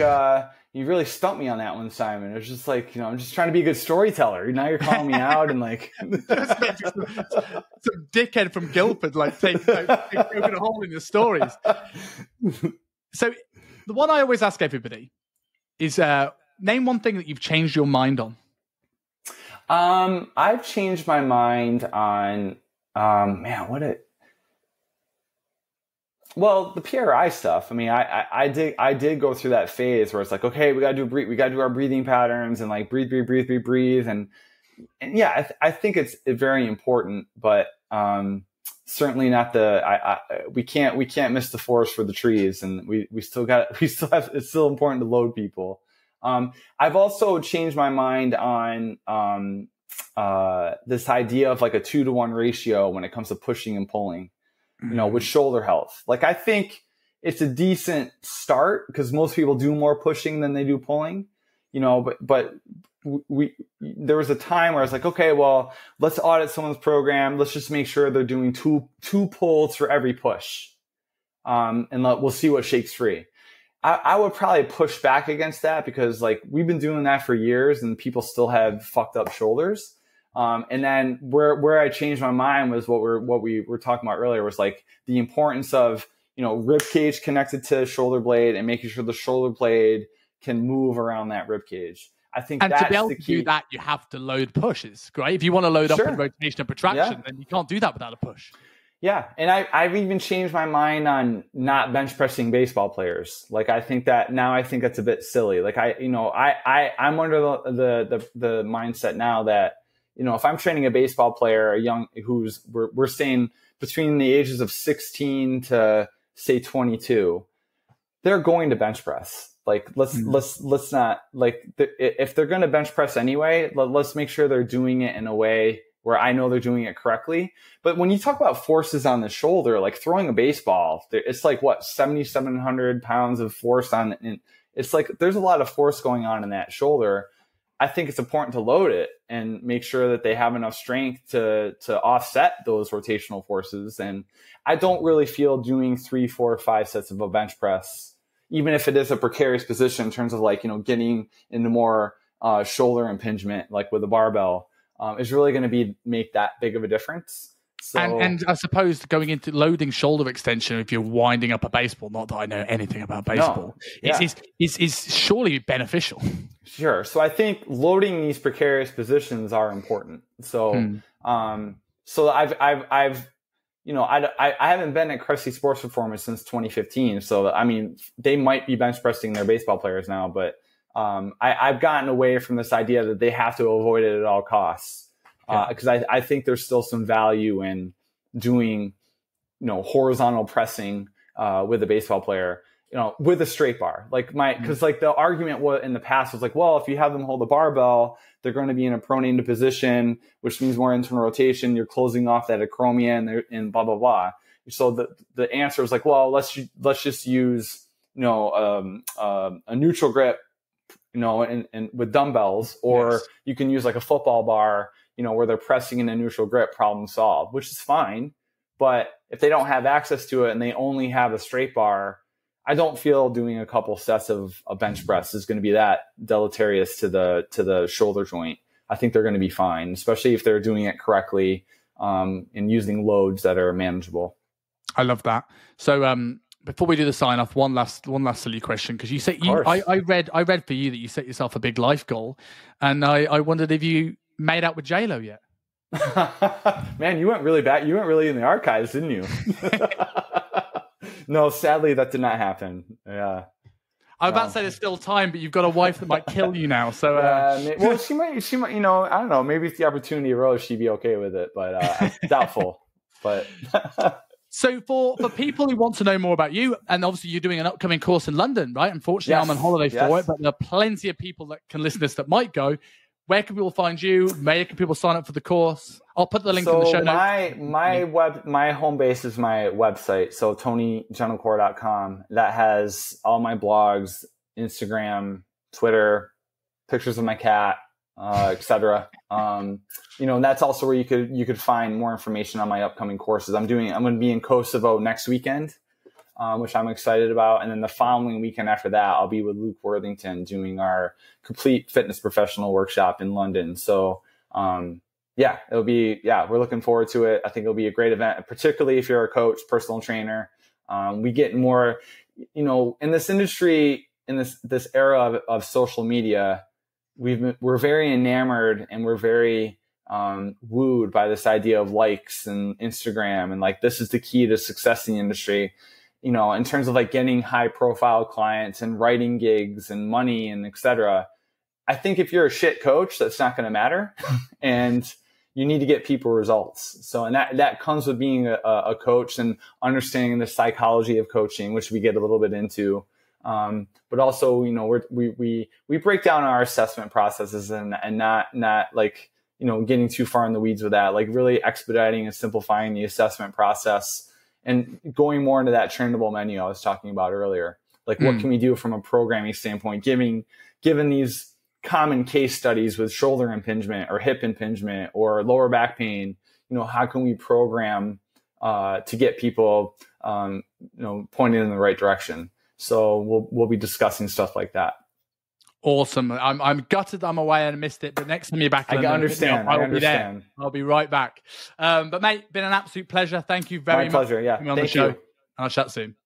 you really stumped me on that one, Simon. It's just like, I'm just trying to be a good storyteller. Now you're calling me out and like some dickhead from Guildford like taking a hole in your stories. So the one I always ask everybody is name one thing that you've changed your mind on. I've changed my mind on well, the PRI stuff. I mean, I did go through that phase where it's like, okay, we got to do our breathing patterns and like breathe, and yeah, I think it's very important, but certainly not we can't miss the forest for the trees, and we still have, it's still important to load people. I've also changed my mind on this idea of like a 2-to-1 ratio when it comes to pushing and pulling, with shoulder health. Like, I think it's a decent start because most people do more pushing than they do pulling, but there was a time where I was like, okay, well, let's audit someone's program. Let's just make sure they're doing two pulls for every push. And we'll see what shakes free. I would probably push back against that because like we've been doing that for years and people still have fucked up shoulders. And then where I changed my mind was what we were talking about earlier was like the importance of, rib cage connected to shoulder blade and making sure the shoulder blade can move around that rib cage. I think and that's to be able the to key. do that, you have to load pushes, right? If you want to load up with rotation and protraction, then you can't do that without a push. Yeah. And I've even changed my mind on not bench pressing baseball players. Like, I think that's a bit silly. Like I'm under the mindset now that, if I'm training a baseball player, we're saying between the ages of 16 to say 22, they're going to bench press. Like, let's not if they're going to bench press anyway, let's make sure they're doing it in a way where I know they're doing it correctly. But when you talk about forces on the shoulder, like throwing a baseball, it's like 7,700 pounds of force on it. And it's like, there's a lot of force going on in that shoulder. I think it's important to load it and make sure that they have enough strength to offset those rotational forces. And I don't really feel doing 3, 4, 5 sets of a bench press, even if it is a precarious position in terms of getting into more shoulder impingement, like with a barbell, is really going to make that big of a difference. So, and I suppose going into loading shoulder extension, if you're winding up a baseball, not that I know anything about baseball, is surely beneficial. Sure. So I think loading these precarious positions are important. So, so I haven't been at Cressy Sports Performance since 2015. So, I mean, they might be bench pressing their baseball players now, but I've gotten away from this idea that they have to avoid it at all costs. Because I think there's still some value in doing, horizontal pressing with a baseball player, with a straight bar. Because the argument in the past was like, well, if you have them hold a barbell, they're going to be in a pronated position, which means more internal rotation. You're closing off that acromia and blah blah blah. So the answer was like, well, let's just use a neutral grip, and with dumbbells, or you can use like a football bar, where they're pressing in a neutral grip, problem solved, which is fine. But if they don't have access to it and they only have a straight bar, I don't feel doing a couple sets of a bench press is going to be that deleterious to the shoulder joint. I think they're going to be fine, especially if they're doing it correctly, and using loads that are manageable. I love that. So, before we do the sign off, one last silly question, because you said I read for you that you set yourself a big life goal, and I wondered if you made out with J-Lo yet. Man, you went really back. You went really in the archives, didn't you? No, sadly, that did not happen. Yeah. I was about to say there's still time, but you've got a wife that might kill you now. So, well, she might. I don't know. Maybe if the opportunity arose, she'd be okay with it, but doubtful. But so for people who want to know more about you, and obviously you're doing an upcoming course in London, right? Unfortunately, I'm on holiday for it, but there are plenty of people that can listen to this that might go. where can people find you? Where can people sign up for the course? I'll put the link in the show notes. My home base is my website. So TonyGentilcore.com. That has all my blogs, Instagram, Twitter, pictures of my cat, etc. That's also where you could find more information on my upcoming courses. I'm going to be in Kosovo next weekend, which I'm excited about. And then the following weekend after that, I'll be with Luke Worthington doing our complete fitness professional workshop in London. So, we're looking forward to it. I think it'll be a great event, particularly if you're a coach, personal trainer. We get more, in this industry, in this era of social media, we're very enamored and we're very wooed by this idea of likes and Instagram, and like this is the key to success in the industry. In terms of like getting high profile clients and writing gigs and money and etc. I think if you're a shit coach, that's not going to matter, and you need to get people results. So, and that comes with being a coach and understanding the psychology of coaching, which we get a little bit into. But also, we break down our assessment processes and not like, getting too far in the weeds with that, like really expediting and simplifying the assessment process and going more into that trainable menu I was talking about earlier. Like what can we do from a programming standpoint, given these common case studies with shoulder impingement or hip impingement or lower back pain, how can we program to get people, pointed in the right direction? So we'll be discussing stuff like that. Awesome. I'm gutted I'm away and missed it, but next time you're back, I understand. I'll be there. I'll be right back. But mate, been an absolute pleasure. Thank you very much. My pleasure. Yeah. Thank you. And I'll chat soon.